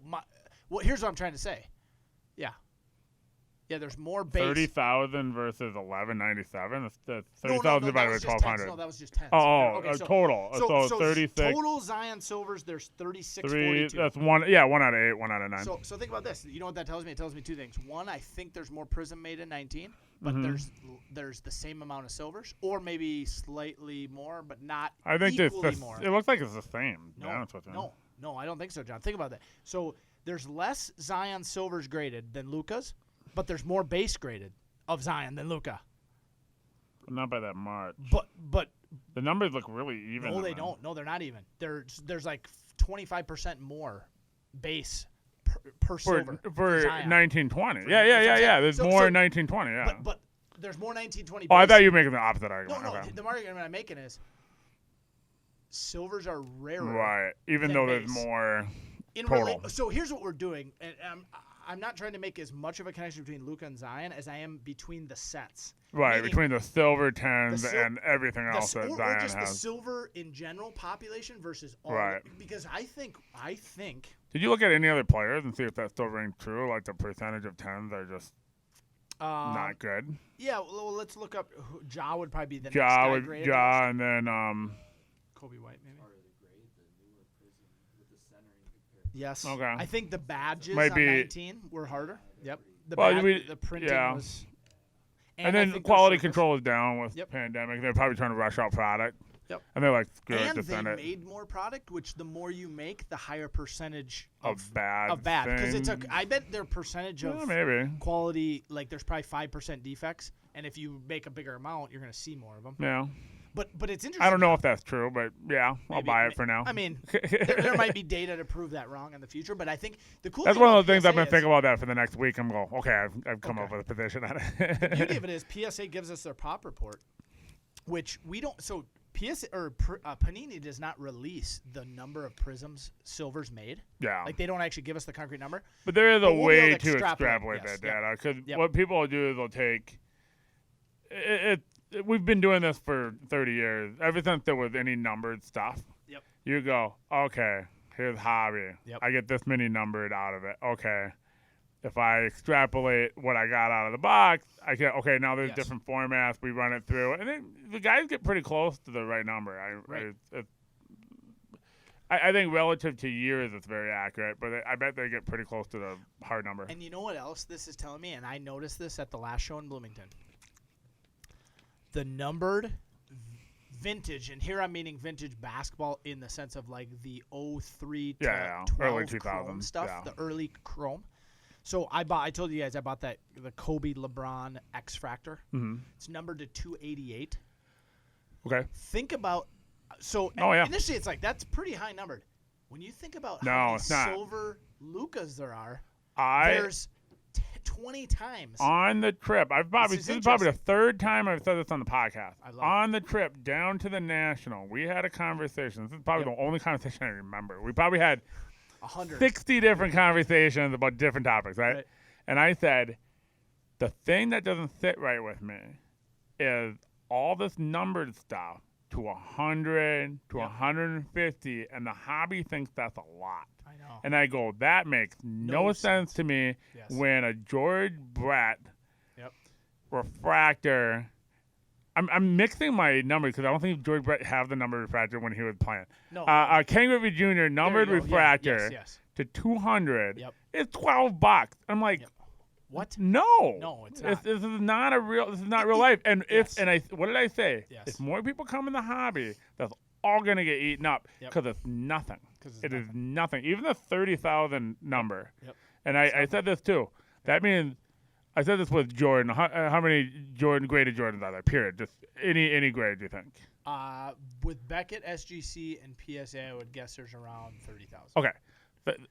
here's what I'm trying to say. Yeah, there's more base. 30,000 versus 1197. That's 30,000 divided by 1,200. No, that was just 10. Total. So 36. Total Zion silvers, there's 3642. That's one out of 8, 1 out of 9. So think about this. You know what that tells me? It tells me two things. One, I think there's more Prism made in 19, but there's the same amount of silvers, or maybe slightly more, but not equally more. It looks like it's the same. No, I don't think so, John. Think about that. So there's less Zion silvers graded than Luka's, but there's more base graded of Zion than Luka. Not by that much. But the numbers look really even. No, they don't. No, they're not even. There's like 25% more base per silver for 1920. Yeah. There's more 1920. Yeah. But there's more 1920. I thought you were making the opposite argument. No. The argument I'm making is silvers are rarer. Right. Even though there's more total. So here's what we're doing, and I'm not trying to make as much of a connection between Luka and Zion as I am between the sets. Right, between the silver 10s and everything else that Zion or just has. The silver in general population versus all. Right. Because I think. Did you look at any other players and see if that still rings true? Like the percentage of 10s are just not good. Yeah, well, let's look up. Ja would probably be the next guy graded. Ja, and then Kobe White maybe. Yes. Okay. I think the badges Might on be 19 were harder. Yep. The printing was. And then quality control is down with pandemic. They're probably trying to rush out product. Yep. And they're like, screw and it, just send it. they made more product, which the more you make, the higher percentage of bad. Because I bet their percentage of maybe quality, like there's probably 5% defects, and if you make a bigger amount, you're going to see more of them. Yeah. But it's interesting. I don't know if that's true, but I'll buy it for now. I mean, there might be data to prove that wrong in the future, but I think the cool that's thing one of those things PSA I've been thinking about that for the next week. I'm going, okay, I've come up with a position on it. The beauty of it is PSA gives us their pop report, which we don't. So PSA or Panini does not release the number of prisms silvers made. Yeah. Like they don't actually give us the concrete number. But there is a way to extrapolate that data because what people will do is they'll take it. We've been doing this for 30 years. Ever since there was any numbered stuff, you go, okay, here's hobby. I get this many numbered out of it. Okay. if I extrapolate what I got out of the box, I can, okay, now there's Yes. different formats. We run it through. And then the guys get pretty close to the right number. I think relative to years, it's very accurate, but I bet they get pretty close to the hard number. And you know what else this is telling me? And I noticed this at the last show in Bloomington. The numbered vintage, and here I'm meaning vintage basketball in the sense of like the 03 to 12 early chrome 2000s stuff, the early chrome. So I told you guys I bought the Kobe LeBron X Fractor. Mm-hmm. It's numbered to 288. Okay. Think about initially it's like that's pretty high numbered. When you think about how many silver Lucas there are, there's 20 times on the trip. This is probably the third time I've said this on the podcast. On the trip down to the National, we had a conversation. This is probably the only conversation I remember. We probably had 60 different conversations about different topics, right? And I said, the thing that doesn't sit right with me is all this numbered stuff to 100, to 150, and the hobby thinks that's a lot. I know. And I go, that makes no sense to me when a George Brett refractor. I'm mixing my numbers because I don't think George Brett had the numbered refractor when he was playing. No. Ken Griffey Jr. numbered refractor to 200 is $12. I'm like, what? No, it's not. This is not real life. And what did I say? Yes. If more people come in the hobby, that's all gonna get eaten up because it's nothing. It is nothing. Even the 30,000 number. Yep. And I said this too. That means I said this with Jordan. How many graded Jordans are there? Period. Just any grade, do you think? With Beckett, SGC, and PSA, I would guess there's around 30,000.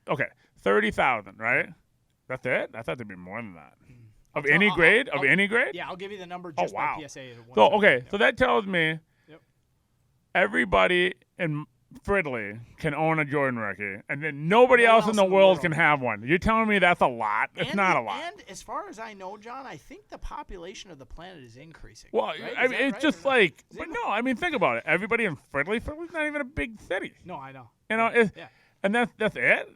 Okay. 30,000, right? That's it? I thought there'd be more than that. Of any grade? Any grade? Yeah, I'll give you the number just by PSA. So that tells me everybody in Fridley can own a Jordan rookie, and then nobody else in the world can have one. You're telling me that's a lot? It's not a lot. And as far as I know, John, I think the population of the planet is increasing. Well, right? I mean, it's just like, but no, I mean, think about it. Everybody in Fridley's not even a big city. No, I know. You know, and that's it.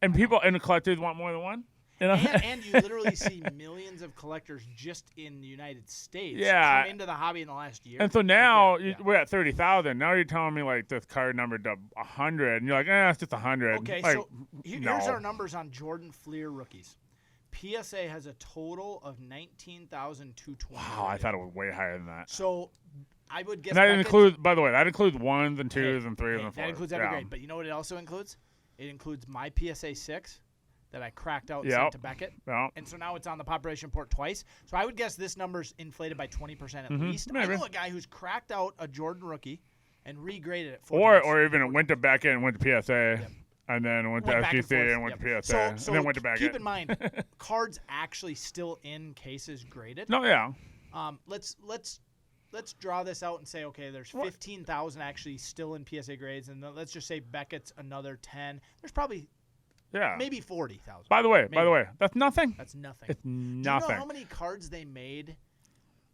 And people and the collectors want more than one. You know? And you literally see millions of collectors just in the United States come into the hobby in the last year. And so now we're at 30,000. Now you're telling me like this card numbered to 100, and you're like, it's just 100. Okay, like, so here's our numbers on Jordan Fleer rookies. PSA has a total of 19,220. Wow, I thought it was way higher than that. So I would guess. And that includes, by the way, that includes 1s and 2s and 3s and 4s. That includes every grade. But you know what it also includes? It includes my PSA 6. That I cracked out and sent to Beckett. Yep. And so now it's on the population report twice. So I would guess this number's inflated by 20% at least. Maybe. I know a guy who's cracked out a Jordan rookie and regraded it 4 times. Or even went to Beckett and went to PSA. And then went to SGC and went to PSA. So and then went to Beckett. Keep in mind, cards actually still in cases graded. No, yeah. Let's draw this out and say, okay, there's 15,000 actually still in PSA grades. And then let's just say Beckett's another 10. There's probably... maybe 40,000. By the way, that's nothing. That's nothing. It's nothing. Do you know how many cards they made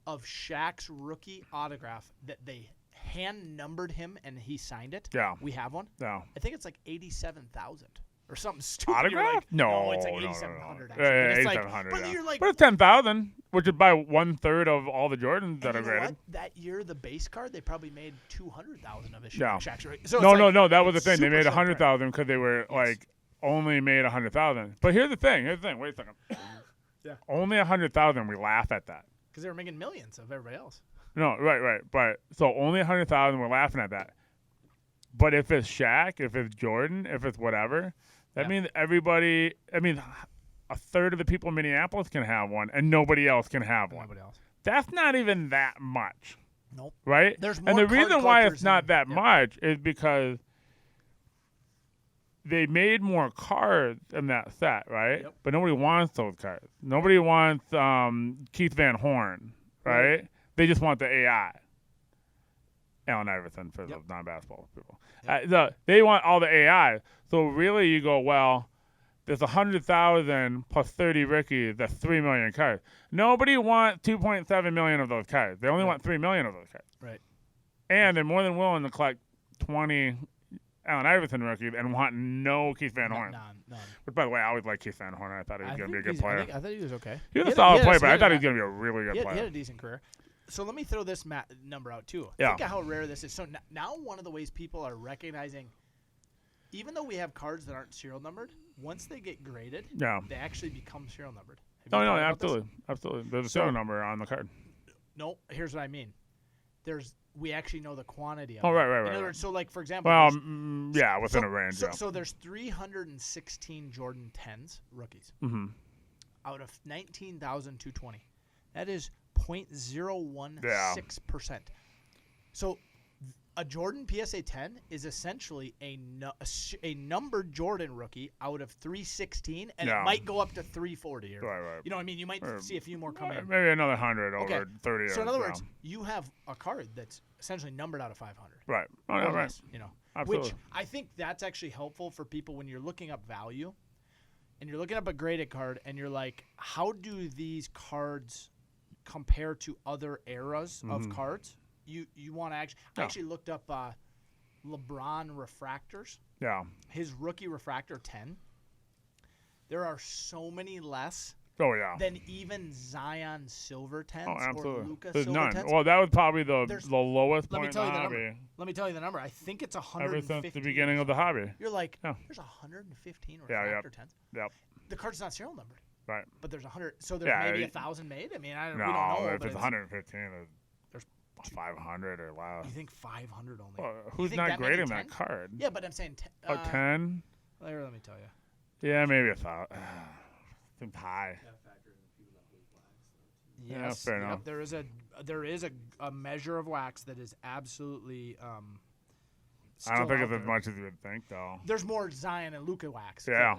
of Shaq's rookie autograph that they hand numbered him and he signed it? Yeah. We have one? Yeah. I think it's like 87,000 or something stupid. Autograph? Like, no, it's like 8,700. No. Yeah, 8,700. But you're like, but it's 10,000, which is by 1/3 of all the Jordans that are graded. That year, the base card, they probably made 200,000 of his Shaq's rookie. So no, that was the thing. They made 100,000 because they were like. Only made 100,000. But here's the thing. Wait a second. Only 100,000. We laugh at that because they were making millions of everybody else. No, right. But so only 100,000. We're laughing at that. But if it's Shaq, if it's Jordan, if it's whatever, that means everybody. I mean, a third of the people in Minneapolis can have one, and nobody else can have one. Nobody else. That's not even that much. Nope. Right. There's more and the reason why it's not that much is because. They made more cards in that set, right? Yep. But nobody wants those cards. Nobody wants Keith Van Horn, right? They just want the AI. Allen Iverson for those non-basketball people. Yep. They want all the AI. So really you go, well, there's 100,000 plus 30 rookies, that's 3 million cards. Nobody wants 2.7 million of those cards. They only want 3 million of those cards. Right. And they're more than willing to collect 20 Allen Iverson rookie and want no Keith Van Horn. None. But by the way, I always liked Keith Van Horn. I thought he was going to be a good player. I thought he was okay. He was a solid player, but I thought he was going to be a really good player. He had a decent career. So let me throw this number out, too. Yeah. Think of how rare this is. So now one of the ways people are recognizing, even though we have cards that aren't serial numbered, once they get graded, they actually become serial numbered. No, absolutely. There's a serial number on the card. No, here's what I mean. We actually know the quantity of it. Right. In other words, so like, for example. Well, within a range, So there's 316 Jordan 10s rookies out of 19,220. That is 0.016%. So a Jordan PSA 10 is essentially a numbered Jordan rookie out of 316, and it might go up to 340. Right. You know what I mean? You might see a few more come in. Maybe another 100 over 30. So in other words, you have a card that's essentially numbered out of 500. Right. Right. Absolutely. Which I think that's actually helpful for people when you're looking up value, and you're looking up a graded card, and you're like, how do these cards compare to other eras of cards? You want to actually – I actually looked up LeBron refractors. Yeah. His rookie refractor 10. There are so many less than even Zion silver 10s or Luka silver 10s. Well, that was probably the lowest point in the hobby. Let me tell you the number. I think it's 115. Ever since the beginning of the hobby. You're like, there's 115 refractor 10s. Yep. The card's not serial numbered. Right. But there's 100. So there's maybe 1,000 made? I mean, we don't know. If it's 115, there's 500 or less. You think 500 only? Well, who's not grading that card? Yeah, but I'm saying 10. Let me tell you. Yeah, maybe 1,000. Seems high. Yes, fair enough. There is a measure of wax that is absolutely. I don't think it's as much as you would think, though. There's more Zion and Luka wax. Yeah.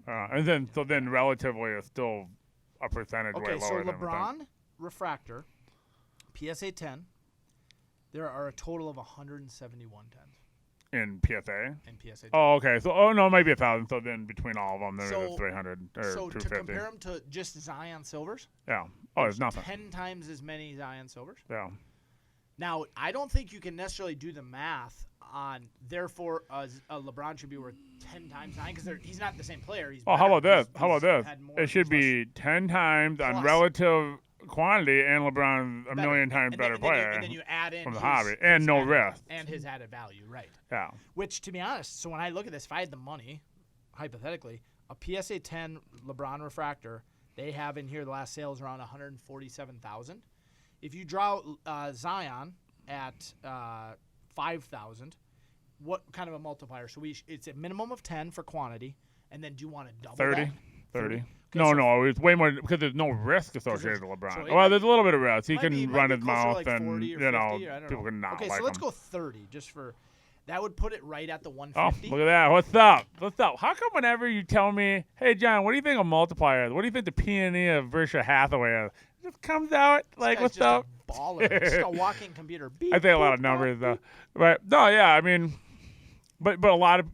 And then relatively, it's still a percentage way lower. Okay, so LeBron refractor, PSA 10. There are a total of 171 10s. In PSA? In PSA 10. Oh, okay. So, it might be 1,000. So then between all of them, there's 300 or 250. So to compare them to just Zion silvers? Yeah. Oh, it's nothing. 10 times as many Zion silvers? Yeah. Now, I don't think you can necessarily do the math on, therefore, a LeBron should be worth 10 times 9 because he's not the same player. He's how about this? It should be 10 times on relative quantity, and LeBron's a million times better player. And then you add in from the hobby, and no risk. And his added value, right. Yeah. Which, to be honest, so when I look at this, if I had the money, hypothetically, a PSA 10 LeBron refractor, they have in here the last sales around 147,000. If you draw Zion at 5,000, what kind of a multiplier? So it's a minimum of 10 for quantity, and then do you want to double 30? that? 30. Okay, no, it's way more because there's no risk associated with LeBron. Well, there's a little bit of risk. He can run his mouth, like, and 40 or 50, people can not like him. Okay, so let's go 30 just for that would put it right at the 150. Oh, look at that. What's up? How come whenever you tell me, hey, John, what do you think of multiplier? What do you think the P&E of Berkshire Hathaway is? It just comes out like, what's up? A baller. Just a walking computer. Beep, I think a lot of numbers, though. But, no, yeah, I mean, but a lot of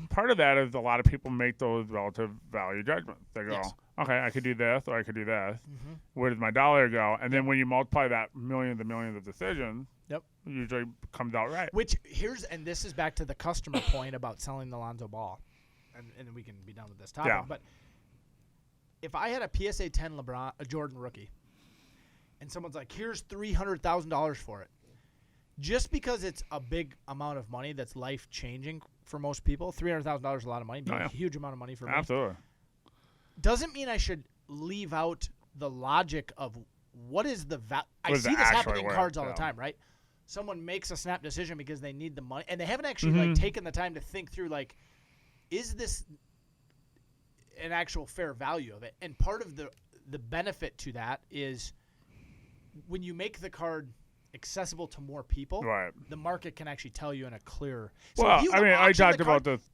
part of that is a lot of people make those relative value judgments. They go, okay, I could do this or I could do this. Mm-hmm. Where does my dollar go? And then when you multiply that millions and millions of decisions, it usually comes out right. And this is back to the customer point about selling the Lonzo Ball, and we can be done with this topic. Yeah. But if I had a PSA 10 a Jordan rookie, and someone's like, here's $300,000 for it, just because it's a big amount of money that's life-changing for most people, $300,000 is a lot of money, a huge amount of money for me. Absolutely. Doesn't mean I should leave out the logic of what is the value. I see this happen in cards all the time, right? Someone makes a snap decision because they need the money, and they haven't actually taken the time to think through, is this an actual fair value of it? And part of the benefit to that is when you make the card accessible to more people, the market can actually tell you in a clearer. So I talked about this.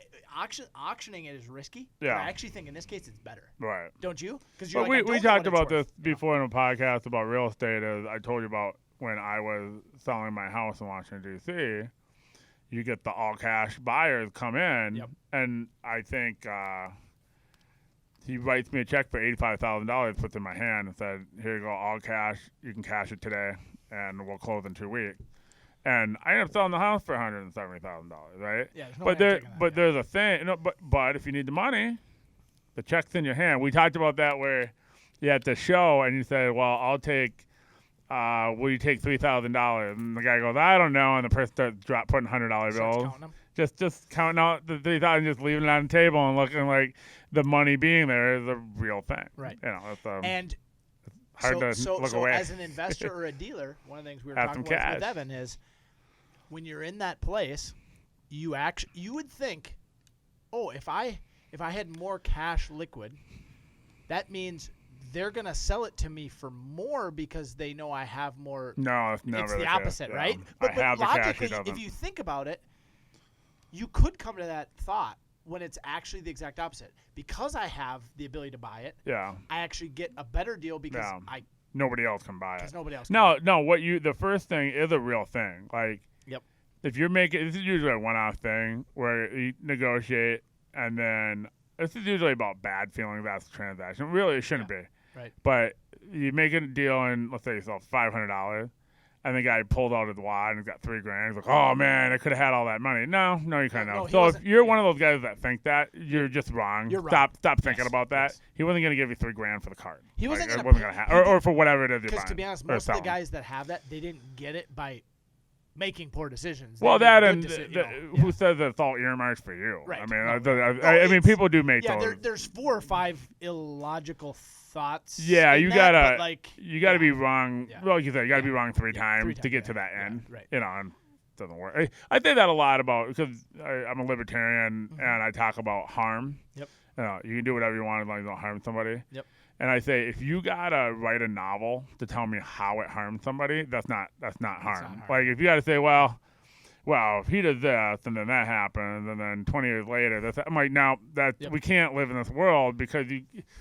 Auctioning it is risky. Yeah. But I actually think in this case it's better. Right. Don't you? Because we talked about this before in a podcast about real estate. As I told you about when I was selling my house in Washington D.C. You get the all cash buyers come in, and I think he writes me a check for $85,000, puts it in my hand, and said, "Here you go, all cash. You can cash it today, and we'll close in 2 weeks." And I ended up selling the house for $170,000, right? Yeah, there's no but way I'm taking that, there's a thing. But if you need the money, the check's in your hand. We talked about that where you at the show and you said, "Well, I'll take. Will you take $3,000?" And the guy goes, "I don't know." And the person starts putting $100 bills. Just counting out the 3,000, just leaving it on the table and looking like the money being there is a real thing. Right. It's, and hard to look away. As an investor or a dealer, one of the things we were talking about with Evan is when you're in that place, you would think, oh, if I had more cash liquid, that means they're gonna sell it to me for more because they know I have more. No, it's never it's the opposite, right? But logically, if you think about it, you could come to that thought when it's actually the exact opposite. Because I have the ability to buy it, I actually get a better deal because nobody else can buy it. Because nobody else can. The first thing is a real thing. Like, if you're making, this is usually a one-off thing where you negotiate, and then this is usually about bad feelings after the transaction. Really, it shouldn't be. Right. But you make a deal and let's say you sell $500. And the guy pulled out his wallet and he's got $3,000. He's like, "Oh man, I could have had all that money." No, you kind of. No, so if you're one of those guys that think that, you're just wrong. You're wrong. Stop thinking about that. Yes. He wasn't going to give you $3,000 for the card. He wasn't going to, or for whatever it is you're buying. Because to be honest, most of the guys that have that, they didn't get it by making poor decisions. Well, that and who says that it's all earmarked for you? Right. I mean, I mean, people do make those. There's 4 or 5 illogical thoughts. Yeah, you gotta be wrong. Yeah. Well, like you said, you gotta be wrong 3 times to get to that end. Right. And it doesn't work. I think that a lot about because I'm a libertarian and I talk about harm. Yep. You can do whatever you want as long as you don't harm somebody. Yep. And I say, if you gotta write a novel to tell me how it harmed somebody, that's not harm. Like if you gotta say, well, if he does this and then that happens and then 20 years later, this, I'm like, now that we can't live in this world because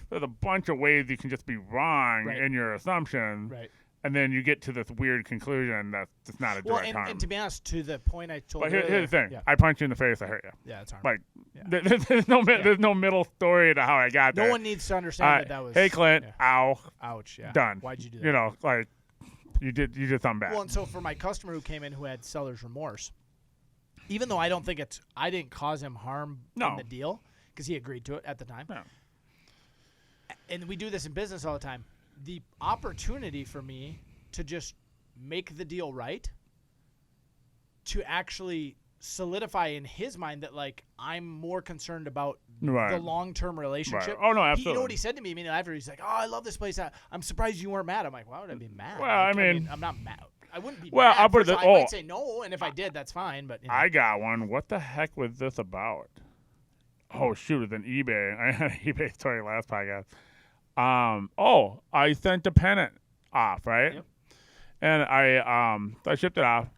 there's a bunch of ways you can just be wrong in your assumptions. Right. And then you get to this weird conclusion that's just not a direct harm. And to be honest, to the point I told you. But here's the thing: I punch you in the face, I hurt you. Yeah, it's harm. Like, there's no middle story to how I got there. No one needs to understand that was. Hey, Clint, ow, ouch, yeah, done. Why'd you do that? Like you did something bad. Well, and so for my customer who came in who had seller's remorse, even though I didn't cause him harm in the deal because he agreed to it at the time. No. And we do this in business all the time. The opportunity for me to just make the deal right, to actually solidify in his mind that like I'm more concerned about the long-term relationship. Right. Oh no, absolutely. You know what he said to me immediately after? He's like, "Oh, I love this place. I'm surprised you weren't mad." I'm like, "Why would I be mad?" Well, like, I mean, I'm not mad. I wouldn't be well, mad. I'll put it I might say no, and if I did, that's fine. But I got one. What the heck was this about? Oh shoot, it's an eBay. I had an eBay story last podcast. I sent a pennant off, right? Yep. And I shipped it off,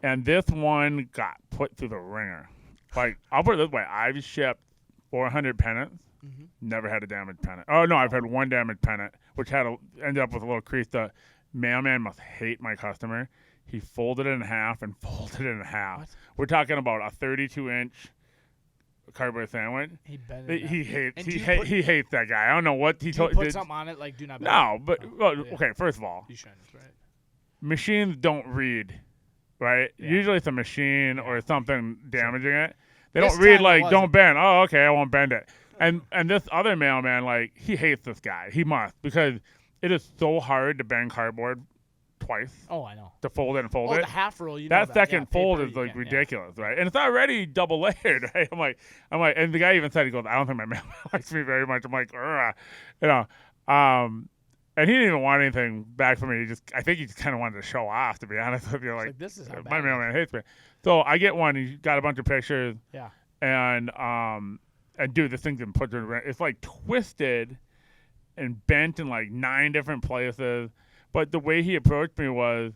and this one got put through the ringer. Like, I'll put it this way: I've shipped 400 pennants, never had a damaged pennant. Oh no, I've had one damaged pennant, which ended up with a little crease. The mailman must hate my customer. He folded it in half and folded it in half. What? We're talking about a 32-inch cardboard sandwich. He hates that guy. I don't know what he told. Put something on it like do not. No, but okay. First of all, you shouldn't, right? Machines don't read, right? Yeah. Usually it's a machine or something damaging it. They don't read like don't bend. Oh, okay, I won't bend it. And this other mailman, like, he hates this guy. He must, because it is so hard to bend cardboard twice. Oh, I know. To fold it and fold it. The half roll, that second fold is like ridiculous, right? And it's already double layered, right? I'm like, and the guy even said, he goes, "I don't think my mailman likes me very much." I'm like, and he didn't even want anything back from me. I think he just kind of wanted to show off, to be honest with you. Like this is how my mailman hates me. So I get one. He got a bunch of pictures. Yeah. And dude, this thing's been put through. It's like twisted and bent in like 9 different places. But the way he approached me was,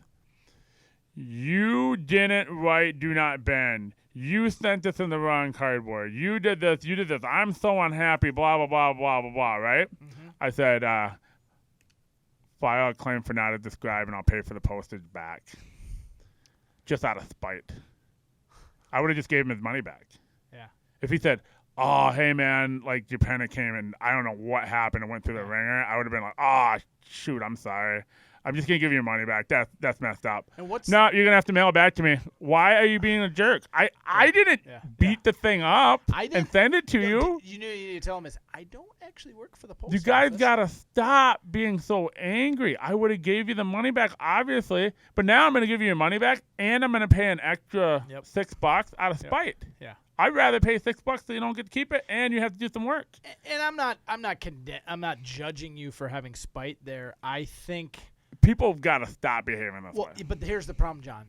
"You didn't write 'do not bend.' You sent this in the wrong cardboard. You did this. You did this. I'm so unhappy. Blah blah blah blah blah blah." Right? Mm-hmm. I said, "File a claim for not as described, and I'll pay for the postage back." Just out of spite. I would have just gave him his money back. Yeah. If he said, oh, hey, man, like your penna came and I don't know what happened and went through the ringer, I would have been like, oh, shoot, I'm sorry. I'm just going to give you your money back. That's messed up. And what's no, you're going to have to mail it back to me. Why are you being a jerk? I didn't beat the thing up and send it to you. You need to tell him I don't actually work for the post You guys office. got to stop being so angry. I would have gave you the money back, obviously, but now I'm going to give you your money back, and I'm going to pay an extra $6 out of spite. Yeah. I'd rather pay $6 so you don't get to keep it, and you have to do some work. And I'm not judging you for having spite there. I think people have got to stop behaving this way. But here's the problem, John.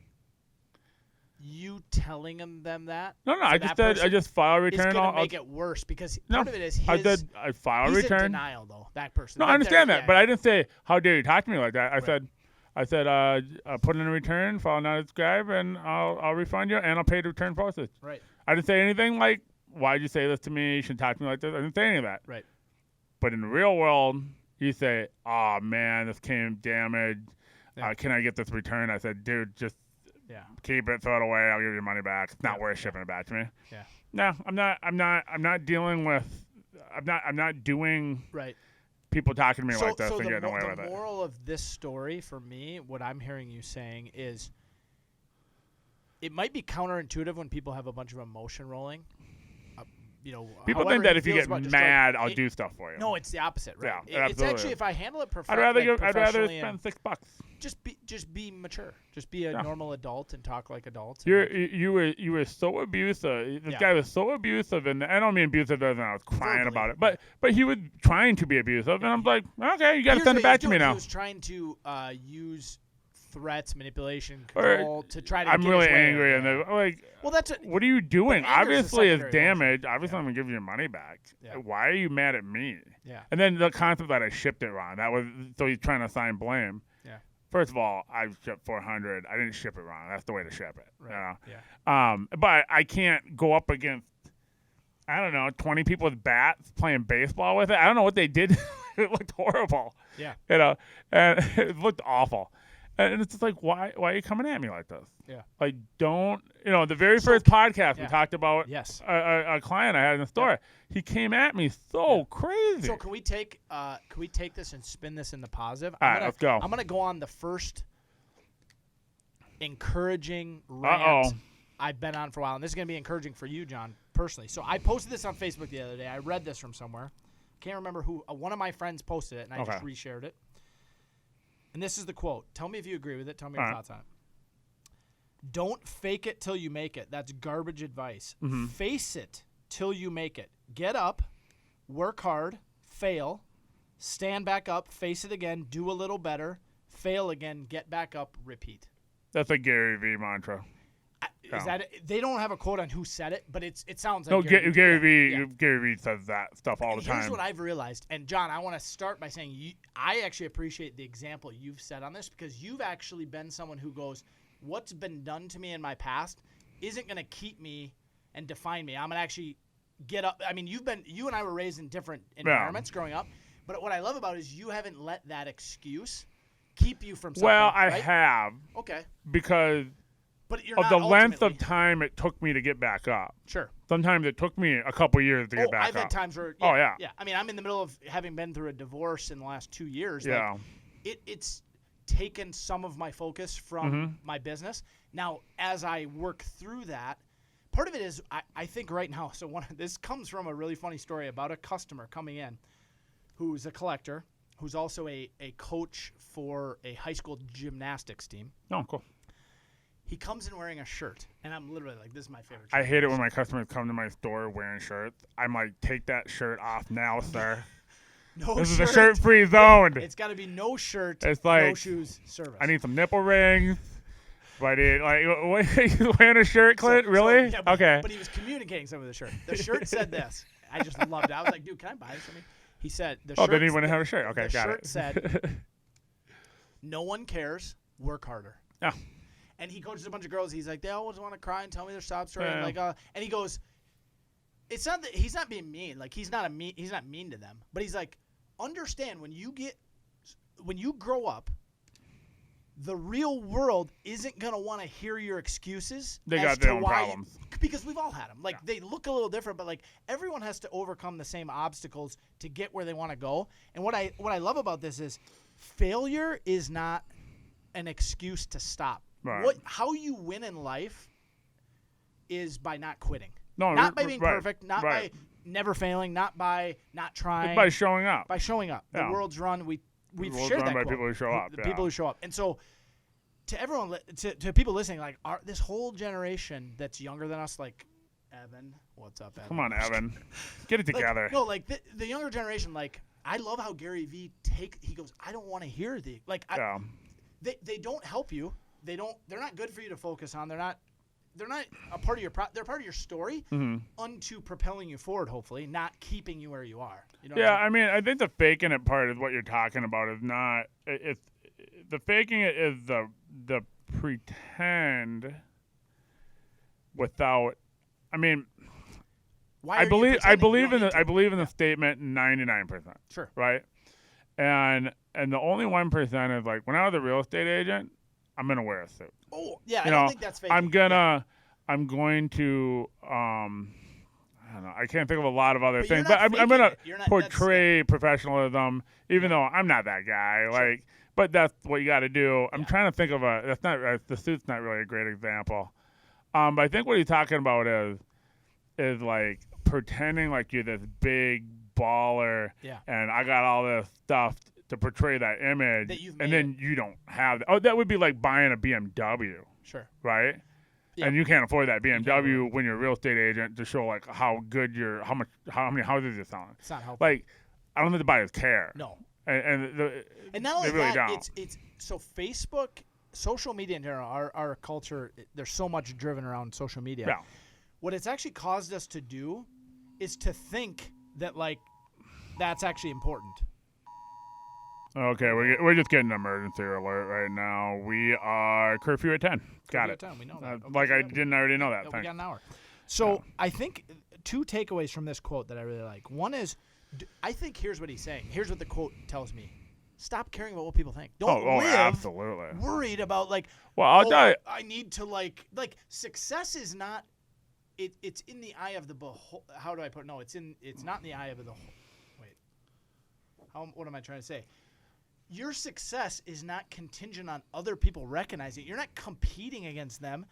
You telling them that? No, I just said I just file a return. It's going to make it worse because part of it is his. I file a return. He's in denial, though, that person. No, I understand that, but I didn't say, how dare you talk to me like that. I said, put in a return, file not subscribe, and I'll refund you, and I'll pay the return postage. Right. I didn't say anything like, why'd you say this to me? You shouldn't talk to me like this. I didn't say any of that. Right. But in the real world, you say, oh, man, this came damaged. Yeah. Can I get this return? I said, dude, just keep it, throw it away. I'll give you your money back. It's not worth shipping it back to me. Yeah. No, I'm not dealing with. I'm not doing. Right. People talking to me like this and getting away with it. The moral of this story for me, what I'm hearing you saying is, it might be counterintuitive when people have a bunch of emotion rolling. People think that if you get mad, I'll do stuff for you. No, it's the opposite, right? Yeah, it's actually, if I handle it I'd rather spend $6. Just be mature. Just be a normal adult and talk like adults. You were so abusive. This guy was so abusive, and I don't mean abusive as in I was crying about it, but he was trying to be abusive, and I'm like, okay, you got to send it back to me now. He was trying to use threats, manipulation, control to try to. I'm really angry, and well, that's what are you doing? Obviously, it's damage. Obviously, I'm gonna give you your money back. Yeah. Why are you mad at me? Yeah. And then the concept that I shipped it wrong. That was so he's trying to assign blame. Yeah. First of all, I shipped 400. I didn't ship it wrong. That's the way to ship it. Right. You know? Yeah. But I can't go up against, I don't know, 20 people with bats playing baseball with it. I don't know what they did. It looked horrible. Yeah. And it looked awful. And it's just like, why are you coming at me like this? Yeah. Like, don't, the very first podcast we talked about a client I had in the store. He came at me so crazy. So can we take this and spin this in the positive? All right, let's go. I'm going to go on the first encouraging rant I've been on for a while. And this is going to be encouraging for you, John, personally. So I posted this on Facebook the other day. I read this from somewhere. Can't remember who. One of my friends posted it, and I just reshared it. And this is the quote. Tell me if you agree with it. Tell me your thoughts on it. Don't fake it till you make it. That's garbage advice. Mm-hmm. Face it till you make it. Get up, work hard, fail, stand back up, face it again, do a little better, fail again, get back up, repeat. That's a Gary Vee mantra. Is that it? They don't have a quote on who said it, but it sounds like no. Gary Vee says that stuff all the time. Here's what I've realized, and John, I want to start by saying I actually appreciate the example you've set on this because you've actually been someone who goes, what's been done to me in my past isn't going to keep me and define me. I'm going to actually get up. I mean, you and I were raised in different environments growing up, but what I love about it is you haven't let that excuse keep you from something. Well, I right? have. Okay. Because of the length of time it took me to get back up. Sure. Sometimes it took me a couple years to get back up. I've had times where. Yeah, Yeah. I mean, I'm in the middle of having been through a divorce in the last 2 years. Yeah. Like, it's taken some of my focus from my business. Now, as I work through that, part of it is I think right now. So this comes from a really funny story about a customer coming in, who's a collector, who's also a coach for a high school gymnastics team. Oh, cool. He comes in wearing a shirt, and I'm literally like, this is my favorite shirt. I hate it when my customers come to my store wearing shirts. I'm like, take that shirt off now, sir. This is a shirt-free zone. It's got to be no shirt, it's like, no shoes service. I need some nipple rings. What are you wearing a shirt, Clint? Really? Yeah, okay. But he was communicating some of the shirt. The shirt said this. I just loved it. I was like, dude, can I buy this for me? He said, the shirt. Oh, then he wouldn't have a shirt. Okay, got it. The shirt said, no one cares, work harder. Yeah. And he coaches a bunch of girls. He's like, they always want to cry and tell me their sob story. Yeah. And he goes, it's not that he's not being mean. Like he's not mean to them. But he's like, understand when you grow up, the real world isn't gonna want to hear your excuses. They got their own problems. because we've all had them. Like they look a little different, but like everyone has to overcome the same obstacles to get where they want to go. And what I love about this is failure is not an excuse to stop. Right. How you win in life is by not quitting. No, not by being perfect, not right. by never failing, not by not trying. It's by showing up. By showing up. Yeah. The world's run. We've world's shared run that by quote. people who show up. The people who show up. And so to everyone, to people listening, like this whole generation that's younger than us, like Evan, what's up, Evan? Come on, Evan, get it together. Like the younger generation, like I love how Gary Vee he goes, I don't want to hear they don't help you. They're not good for you to focus on. They're not a part of your they're part of your story unto propelling you forward, hopefully, not keeping you where you are. You know I mean, I think the faking it part is what you're talking about. Is not it's the faking it is the pretend without. I mean, I believe in the statement 99%. Sure. Right. And the only 1% is like when I was a real estate agent, I'm gonna wear a suit. Oh yeah, I don't think that's fake. I'm going to I don't know. I can't think of a lot of other things, but I'm gonna portray professionalism, even though I'm not that guy. Sure. Like, but that's what you got to do. I'm trying to think of the suit's not really a great example. But I think what he's talking about is like pretending like you're this big baller, and I got all this stuff to portray that image, and then you don't have that. Oh, that would be like buying a BMW. Sure. Right? Yep. And you can't afford that BMW when you're a real estate agent to show like how many houses you're selling. It's not helpful. Like, I don't think the buyers care. No. And not only they really that, don't. it's so Facebook, social media in general, our culture, there's so much driven around social media. Yeah. What it's actually caused us to do is to think that like that's actually important. Okay, we're just getting an emergency alert right now. We are curfew at 10. Got it. 10, we know that. Like I didn't already know that. We got an hour. So I think two takeaways from this quote that I really like. One is, I think here's what he's saying. Here's what the quote tells me. Stop caring about what people think. Don't live absolutely worried about like, well, I'll tell you. I need to like success is not, it's in the eye of the beholder. How do I put it? No, it's not in the eye of the, wait. What am I trying to say? Your success is not contingent on other people recognizing it. You're not competing against them.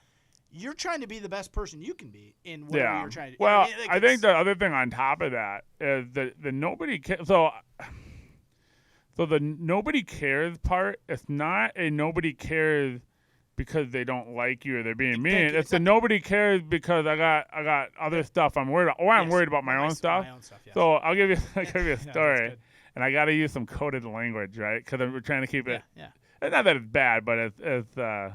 You're trying to be the best person you can be in whatever you're trying to do. Well, I think the other thing on top of that is the nobody cares. So the nobody cares part, it's not a nobody cares because they don't like you or they're being mean. It's the nobody cares because I got other stuff I'm worried about. Or I'm worried about my own stuff. Yes. So I'll give you a story. And I got to use some coded language, right? Because we're trying to keep it. Yeah. Not that it's bad, but it's. So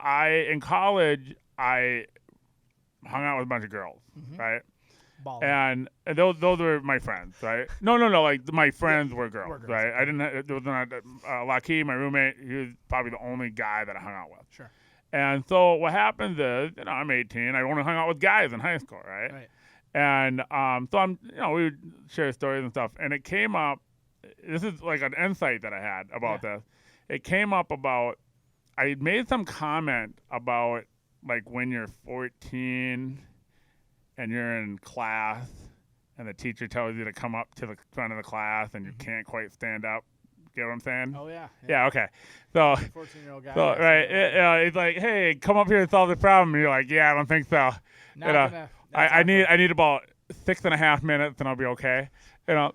in college, I hung out with a bunch of girls, right? Baller. And those were my friends, right? No. Like my friends were girls, right? I didn't. There was not Laki, my roommate. He was probably the only guy that I hung out with. Sure. And so what happens is, I'm 18. I only hung out with guys in high school, right? Right. And so I'm, we would share stories and stuff. And it came up, this is like an insight that I had about this. It came up about, I made some comment about like when you're 14 and you're in class and the teacher tells you to come up to the front of the class and you can't quite stand up. Get what I'm saying? Oh, yeah. Yeah, okay. So, 14-year-old guy. So right. It's like, hey, come up here and solve the problem. And you're like, yeah, I don't think so. I need about 6.5 minutes and I'll be okay. And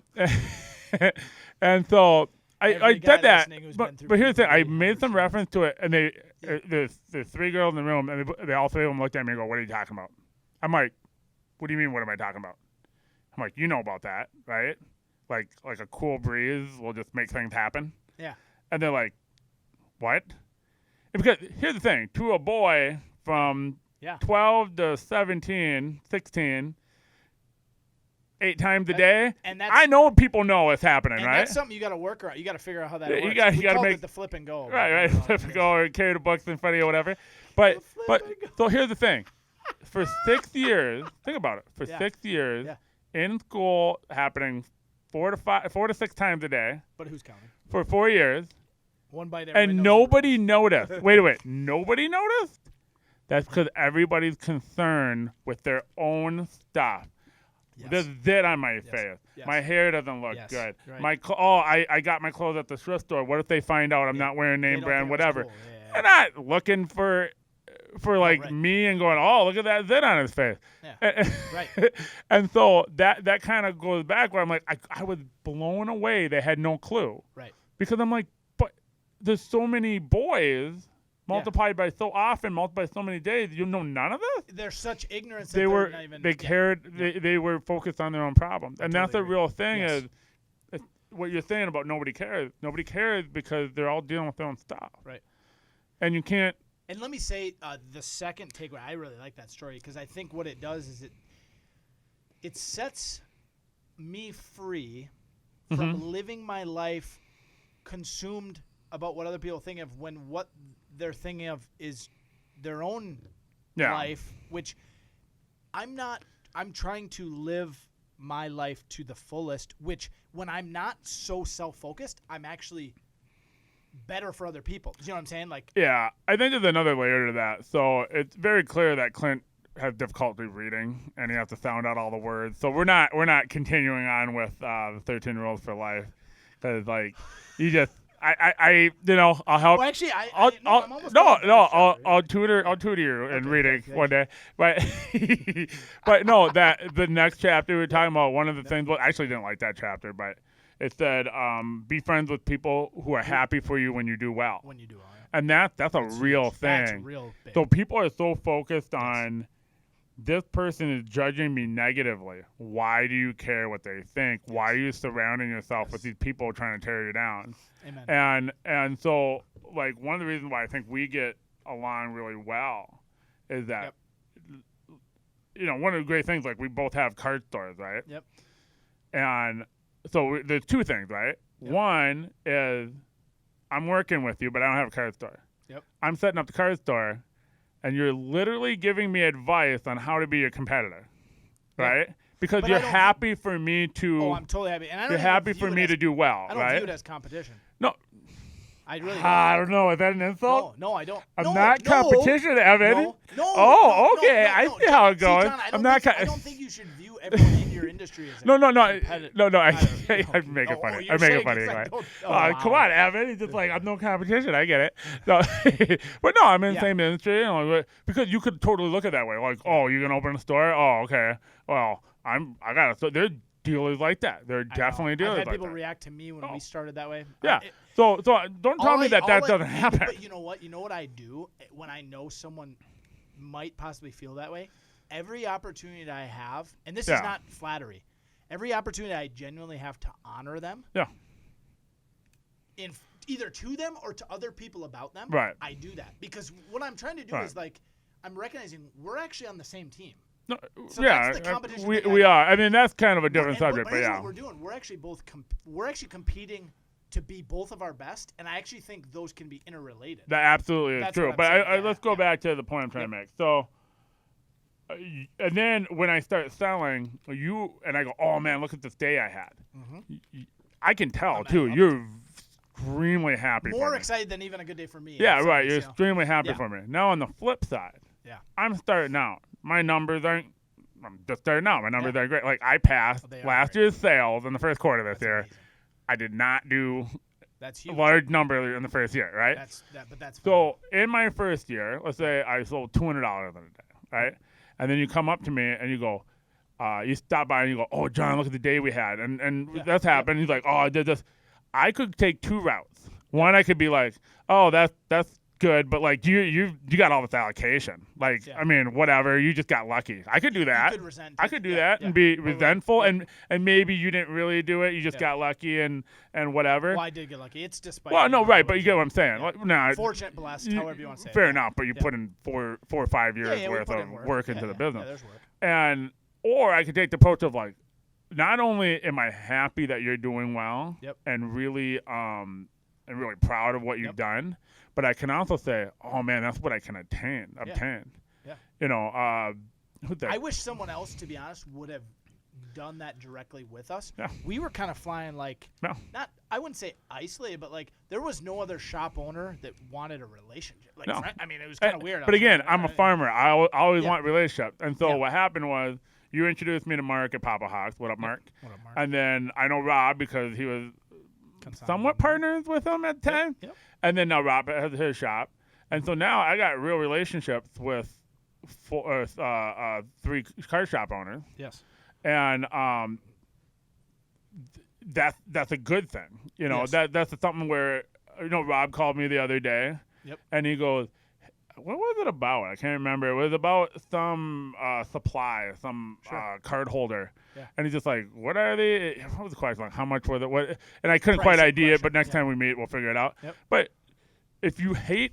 so I said that, but here's the thing. I made some reference to it, and there's 3 girls in the room, and they all 3 of them looked at me and go, "What are you talking about?" I'm like, "What do you mean? What am I talking about?" I'm like, "You know about that, right? Like a cool breeze will just make things happen." Yeah. And they're like, "What?" And because here's the thing: to a boy from 12 to 17, 16, 8 times a day. And I know people know what's happening, right? That's something you got to work around. You got to figure out how that works. You got to make the flip and go. Right. Flip and go, or carry the books in front of you, or whatever. But so here's the thing: for 6 years, think about it. For 6 years, in school, happening 4 to 6 times a day. But who's counting? For 4 years. One bite. And nobody noticed. Wait. Nobody noticed. That's because everybody's concerned with their own stuff. Yes. There's zit on my face. Yes. My hair doesn't look Yes. good. Right. I got my clothes at the thrift store. What if they find out I'm not wearing name brand, whatever? Cool. They're not looking for like me and going, oh, look at that zit on his face. Yeah. Right. And so that kind of goes back where I'm like, I was blown away. They had no clue. Right. Because I'm like, but there's so many boys multiplied by so often, multiplied by so many days. You know none of this? There's such ignorance. They cared. They were focused on their own problems. And that's the real thing is what you're saying about nobody cares. Nobody cares because they're all dealing with their own stuff. Right. And you can't. And let me say the second takeaway. I really like that story because I think what it does is it sets me free from living my life consumed about what other people think of when what they're thinking of is their own life, which I'm trying to live my life to the fullest, which when I'm not so self-focused, I'm actually better for other people. You know what I'm saying? Like, yeah, I think there's another layer to that. So it's very clear that Clint has difficulty reading, and he has to sound out all the words. So we're not continuing on with the 13 rules for life, because like you just I'll help. well, actually, I'll tutor you in reading one day. But but no, that the next chapter we were talking about, one of the things. Well, I actually didn't like that chapter, but it said be friends with people who are happy for you when you do well. When you do well, and that's a real thing. That's real big. So people are so focused on this person is judging me negatively. Why do you care what they think? Why are you surrounding yourself with these people trying to tear you down? Amen. And so like one of the reasons why I think we get along really well is that one of the great things, like we both have card stores, right? Yep. And so there's two things, right? Yep. One is I'm working with you, but I don't have a card store. Yep. I'm setting up the card store, and you're literally giving me advice on how to be a competitor, right? Yeah. Because you're happy for me to. Oh, I'm totally happy. And I don't you're happy for me to do well, right? I don't view it as competition. No. I really don't. I don't know. Is that an insult? No, I don't. I'm not competition, Evan. No. Oh, okay. No, I see how it goes. John, I don't think you should view everyone in your industry as No. I'm making funny. I'm making funny. Come on, Evan. He's just like, I'm no competition. I get it. No, but no, I'm in the same industry. Because you could totally look at it that way. Like, oh, you're going to open a store? Oh, okay. Well, I got a store. There are dealers like that. There are definitely dealers like that. I've had people react to me when we started that way. Yeah. So don't tell me that doesn't happen. But you know what? You know what I do when I know someone might possibly feel that way? Every opportunity that I have, and this is not flattery, every opportunity I genuinely have to honor them. Yeah. In either to them or to other people about them. Right. I do that because what I'm trying to do is like I'm recognizing we're actually on the same team. No, so that's the competition we are. I mean, that's kind of a different subject, but yeah. What we're doing, we're actually both we're actually competing to be both of our best, and I actually think those can be interrelated. That absolutely is true. But let's go back to the point I'm trying to make. So, and then when I start selling, you and I go, oh man, look at this day I had. Mm-hmm. I can tell too. You're extremely happy. More excited than even a good day for me. Yeah, right. You're extremely happy for me. Now on the flip side, I'm starting out. My numbers aren't. I'm just starting out. My numbers aren't great. Like I passed last year's sales in the first quarter this year. Amazing. I did not do a large number in the first year, right? That's so in my first year, let's say I sold $200 in a day, right? And then you come up to me and you go, you stop by and you go, oh John, look at the day we had, and that's happened. He's like, oh, I did this. I could take two routes. One, I could be like, oh, that's good, but like you got all this allocation. Like I mean, whatever, you just got lucky. I could do that. I could do that and be resentful, and maybe you didn't really do it. You just got lucky and whatever. Well, I did get lucky. It's despite. Well, no, right, but you get what I'm saying. Like, nah, fortunate, blessed, however you want to say it. Fair enough, but you put in four or 5 years worth of work into the business. There's work. And or I could take the approach of like, not only am I happy that you're doing well, and really proud of what you've done. But I can also say, oh man, that's what I can obtain. Yeah. You know, I wish someone else, to be honest, would have done that directly with us. Yeah. We were kind of flying like, No. not, I wouldn't say isolated, but like there was no other shop owner that wanted a relationship. Like, No. I mean, it was kind of weird. But again, I'm a farmer. I always want relationship. And so Yeah. what happened was you introduced me to Mark at Papa Hawks. What up, Mark? What up, Mark? And then I know Rob because he was somewhat partners with him at the time. Yep. And then now Rob has his shop. And so now I got real relationships with 3 car shop owners. Yes. And that's a good thing. You know, Yes. that's something where, Rob called me the other day. Yep. And he goes, what was it about? I can't remember. It was about some supply, some card holder. Yeah. And he's just like, what are they? What was the question? Like, how much was it? What? And I couldn't quite idea it, but next time we meet, we'll figure it out. Yep. But if you hate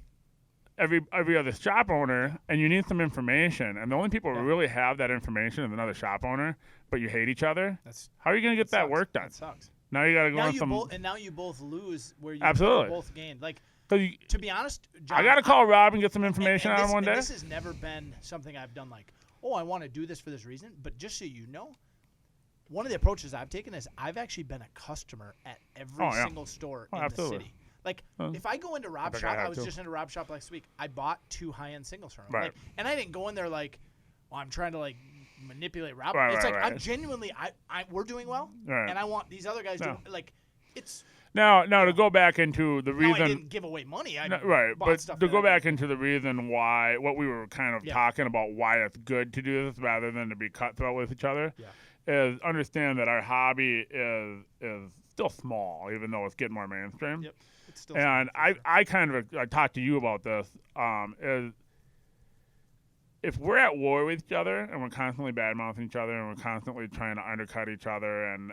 every other shop owner and you need some information, and the only people who really have that information is another shop owner, but you hate each other, how are you going to get that work done? That sucks. Now you got to go on some. And now you both lose where you both gained. Like, to be honest, John, I got to call Rob and get some information on one day. This has never been something I've done like, oh, I want to do this for this reason. But just so you know, one of the approaches I've taken is I've actually been a customer at every single store in the city. Like, if I go into Rob's shop, I was just into Rob's shop last week. I bought 2 high-end singles from him. Right. Like, and I didn't go in there like, well, I'm trying to like manipulate Rob. Right, it's like right. I'm genuinely, we're doing well, and I want these other guys to like, it's. Now to go back into the reason. I didn't give away money. But to go back into the reason why, what we were kind of talking about, why it's good to do this rather than to be cutthroat with each other, is understand that our hobby is still small, even though it's getting more mainstream. Yep. It's still and I kind of I talked to you about this. Is if we're at war with each other and we're constantly bad-mouthing each other and we're constantly trying to undercut each other and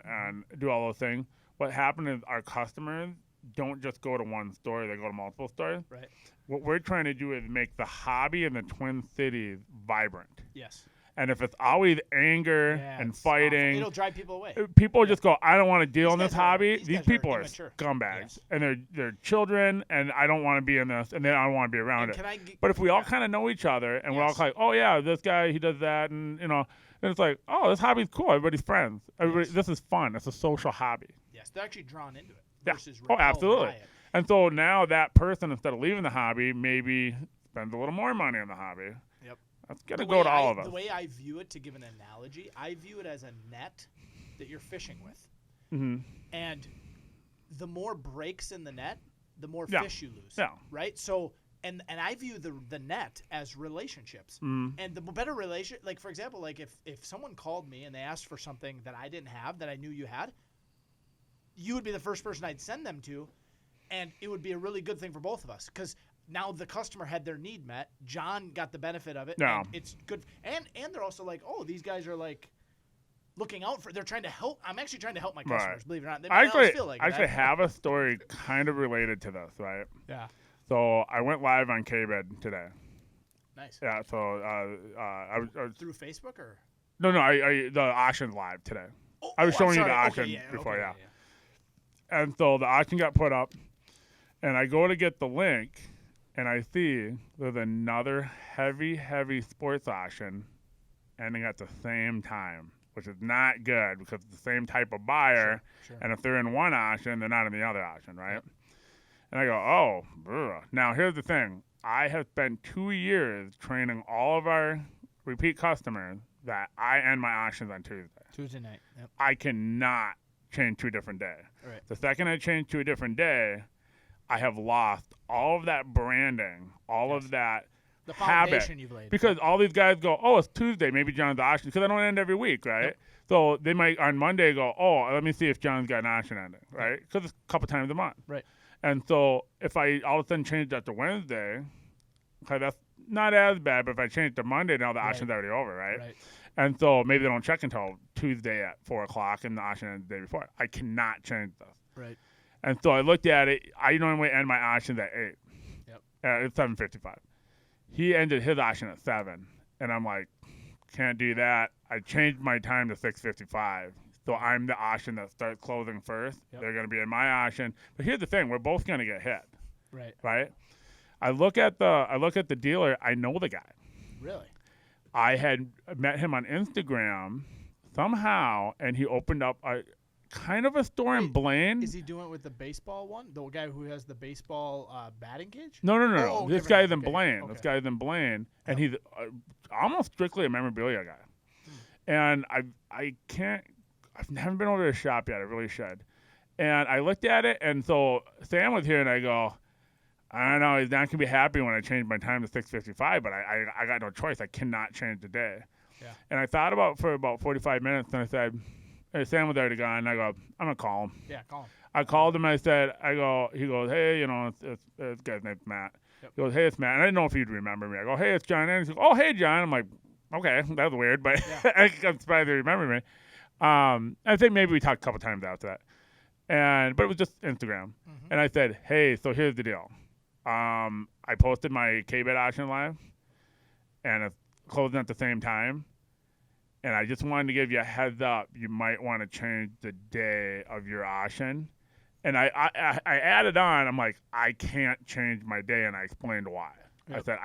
do all those things, what happened is our customers don't just go to one store, they go to multiple stores. Right. What we're trying to do is make the hobby in the Twin Cities vibrant. Yes. And if it's always anger and fighting, it'll drive people away. People just go, I don't want to deal in this hobby. These people are scumbags. Yes. And they're children, and I don't want to be in this, and then I don't want to be around it. But if we all kind of know each other, and we're all like, oh, yeah, this guy, he does that, and, then it's like, oh, this hobby's cool. Everybody's friends. This is fun. It's a social hobby. Yes, they're actually drawn into it. Versus absolutely. And so now that person, instead of leaving the hobby, maybe spends a little more money on the hobby. Yep. That's going to go to all of us. The way I view it, to give an analogy, I view it as a net that you're fishing with. Mm-hmm. And the more breaks in the net, the more fish you lose. Yeah. Right? So, and I view the net as relationships. Mm-hmm. And the better relation, like, for example, like if someone called me and they asked for something that I didn't have that I knew you had, you would be the first person I'd send them to, and it would be a really good thing for both of us because now the customer had their need met. John got the benefit of it. No. And it's good. And they're also like, oh, these guys are like looking out for. They're trying to help. I'm actually trying to help my customers. Believe it or not, they I feel like actually have a story kind of related to this, right? Yeah. So I went live on KBID today. Nice. Yeah. So I was through Facebook or no, I the auction's live today. I was showing you the auction before, yeah. And so the auction got put up, and I go to get the link, and I see there's another heavy sports auction ending at the same time, which is not good because it's the same type of buyer. Sure. And if they're in one auction, they're not in the other auction, right? Yep. And I go, oh, now here's the thing. I have spent 2 years training all of our repeat customers that I end my auctions on Tuesday night. Yep. I cannot change to a different day. Right. The second I change to a different day, I have lost all of that branding, all of that the habit. Foundation you've laid. Because all these guys go, oh, it's Tuesday, maybe John's auction, because I don't end every week, right? Yep. So they might on Monday go, oh, let me see if John's got an auction ending, right? Because it's a couple times a month. Right. And so if I all of a sudden change that to Wednesday, okay, that's not as bad, but if I change to Monday, now the auction's already over, right? And so maybe they don't check until Tuesday at 4 o'clock and the auction ends the day before. I cannot change this. Right. And so I looked at it. I normally end my auctions at 8. Yep. It's 7:55. He ended his auction at 7. And I'm like, can't do that. I changed my time to 6:55. So I'm the auction that starts closing first. Yep. They're going to be in my auction. But here's the thing. We're both going to get hit. Right? I look at the dealer. I know the guy. Really? I had met him on Instagram somehow, and he opened up a kind of a store in Blaine. Is he doing it with the baseball one? The guy who has the baseball batting cage? No. This guy's in Blaine. Okay. This guy's in Blaine, and he's almost strictly a memorabilia guy. And I can't. I've never been over to the shop yet. I really should. And I looked at it, and so Sam was here, and I go, I don't know. He's not gonna be happy when I change my time to 6:55, but I got no choice. I cannot change the day. Yeah. And I thought about for about 45 minutes, and I said, hey, Sam was already gone. And I go, I'm gonna call him. Yeah, call him. I called him. I said, he goes, hey, you know, this guy's name's Matt. Yep. He goes, hey, it's Matt. And I didn't know if he'd remember me. I go, hey, it's John. And he goes, oh, hey, John. I'm like, okay, that was weird, but I'm surprised he remembered me. I think maybe we talked a couple times after that, but it was just Instagram. Mm-hmm. And I said, hey, so here's the deal. I posted my K-Bet auction live, and it's closing at the same time. And I just wanted to give you a heads up. You might want to change the day of your auction. And I added on. I'm like, I can't change my day, and I explained why. Yep. I said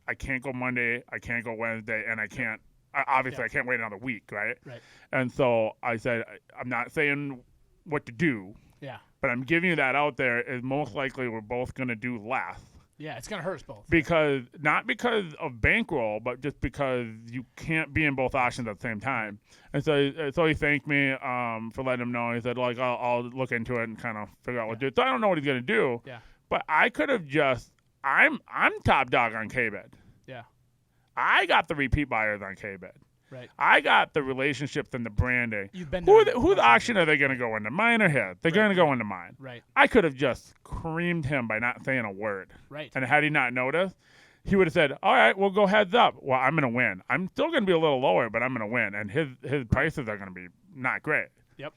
I can't go Monday. I can't go Wednesday, and I can't. Obviously, I can't wait another week, right? Right. And so I said, I'm not saying what to do. Yeah. But I'm giving you that out there. Is most likely we're both going to do less. Yeah, it's going to hurt us both. Because not because of bankroll, but just because you can't be in both auctions at the same time. And so he thanked me for letting him know. He said, like, I'll look into it and kind of figure out what to do. So I don't know what he's going to do. Yeah. But I could have just I'm top dog on K-Bet. Yeah. I got the repeat buyers on K-Bet. Right. I got the relationships and the branding. You've been who's auction are they going to go into? Mine or his? They're going to go into mine. Right. I could have just creamed him by not saying a word. Right. And had he not noticed, he would have said, all right, we'll go heads up. Well, I'm going to win. I'm still going to be a little lower, but I'm going to win. And his prices are going to be not great. Yep.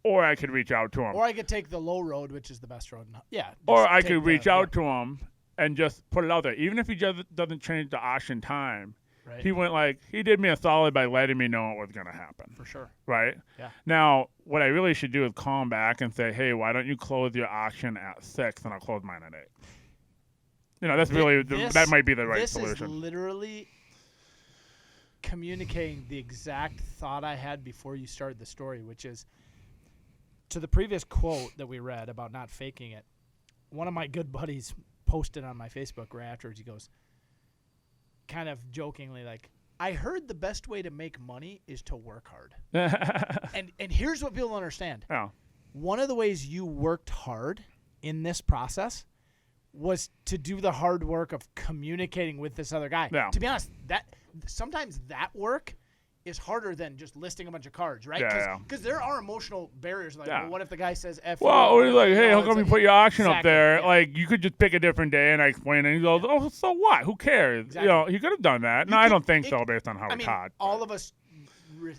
Or I could reach out to him. Or I could take the low road, which is the best road. Yeah. Or I could reach out to him and just put it out there. Even if he just doesn't change the auction time. Right. He did me a solid by letting me know what was going to happen. For sure. Right? Yeah. Now, what I really should do is call him back and say, hey, why don't you close your auction at 6 and I'll close mine at 8? You know, that might be the right solution. This is literally communicating the exact thought I had before you started the story, which is to the previous quote that we read about not faking it. One of my good buddies posted on my Facebook right afterwards. He goes, kind of jokingly, like, I heard the best way to make money is to work hard. and here's what people don't understand. Yeah. One of the ways you worked hard in this process was to do the hard work of communicating with this other guy. Yeah. To be honest, sometimes that work is harder than just listing a bunch of cards, right? Because there are emotional barriers. Like, well, what if the guy says F? Well, or he's like, hey, how come you put your auction exactly, up there? Yeah. Like, you could just pick a different day, and I explain it, and he goes, oh, so what? Who cares? Exactly. You know, he could have done that. No, I don't think so, based on how we taught. All of us,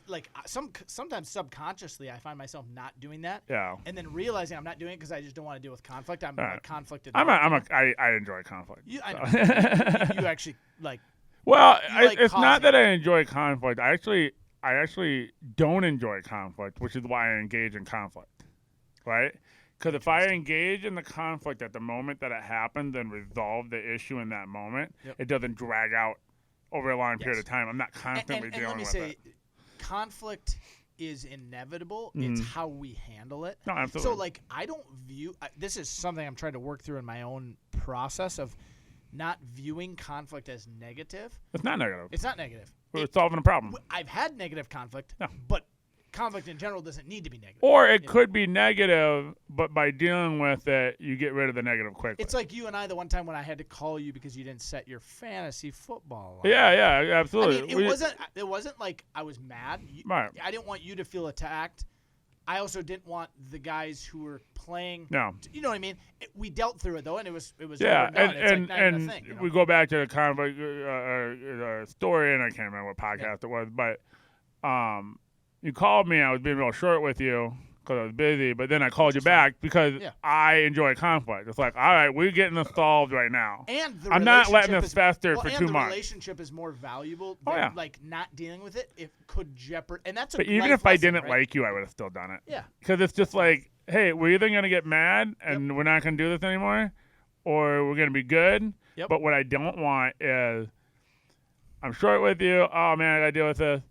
like, sometimes subconsciously, I find myself not doing that. Yeah. And then realizing I'm not doing it because I just don't want to deal with conflict. I'm conflicted. I enjoy conflict. I know. You actually, like. Well, it's not that I enjoy conflict. I actually don't enjoy conflict, which is why I engage in conflict, right? Because if I engage in the conflict at the moment that it happens and resolve the issue in that moment, it doesn't drag out over a long period of time. I'm not constantly dealing with it. Let me say, conflict is inevitable. It's how we handle it. No, absolutely. So, like, I don't view this is something I'm trying to work through in my own process of not viewing conflict as negative. It's not negative. It's not negative. We're solving a problem. I've had negative conflict, but conflict in general doesn't need to be negative. Or it could be negative, but by dealing with it, you get rid of the negative quickly. It's like you and I the one time when I had to call you because you didn't set your fantasy football line. Yeah, absolutely. I mean, it wasn't like I was mad. Right. I didn't want you to feel attacked. I also didn't want the guys who were playing. No. You know what I mean? We dealt through it though, and it was. Yeah, and thing, you know? We go back to the conflict story, and I can't remember what podcast it was, but you called me. I was being real short with you because I was busy, but then I called you back because I enjoy conflict. It's like, all right, we're getting this solved right now. And I'm not letting this fester for 2 months. The relationship is more valuable than like not dealing with it. It could jeopardize, and that's a. But even if I didn't like you, I would have still done it. Yeah. Because it's just like, hey, we're either gonna get mad and we're not gonna do this anymore, or we're gonna be good. Yep. But what I don't want is, I'm short with you. Oh man, I gotta deal with this.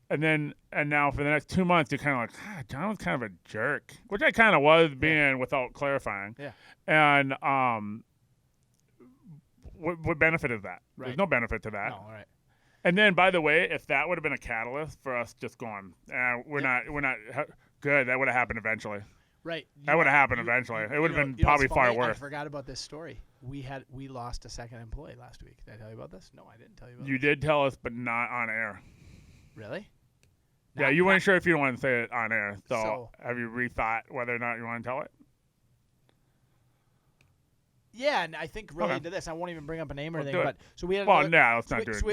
And now for the next 2 months, you're kind of like, God, John was kind of a jerk, which I kind of was being without clarifying. Yeah. And what benefit is that? Right. There's no benefit to that. No, all right. And then, by the way, if that would have been a catalyst for us just going, we're not good, that would have happened eventually. Right. That would have happened eventually. It would have been probably far worse. I forgot about this story. We lost a second employee last week. Did I tell you about this? No, I didn't tell you about this. You did tell us, but not on air. Really? Yeah, you weren't sure if you didn't want to say it on air. So have you rethought whether or not you want to tell it? Yeah, and I think related to this, I won't even bring up a name or anything. But so we had. Let's not do it. So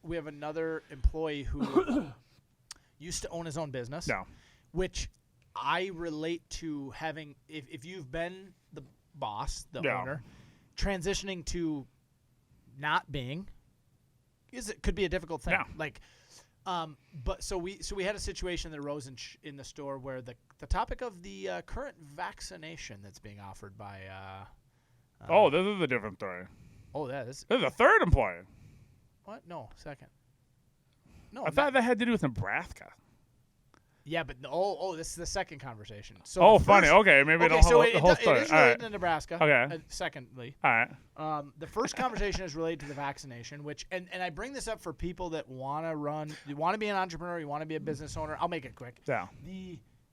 we have another employee who used to own his own business. No. Which I relate to having. If you've been the boss, the owner, transitioning to not being, could be a difficult thing. Yeah. Like. But so we had a situation that arose in the store where the topic of the current vaccination that's being offered by. This is a different story. Oh, this is a third employee. What? No, second. No, I thought that had to do with Nebraska. Yeah, but this is the second conversation. So funny. Okay, maybe the whole story. It is related to Nebraska. Okay. Secondly, all right. The first conversation is related to the vaccination, which and I bring this up for people that want to be an entrepreneur, you want to be a business owner. I'll make it quick. Yeah.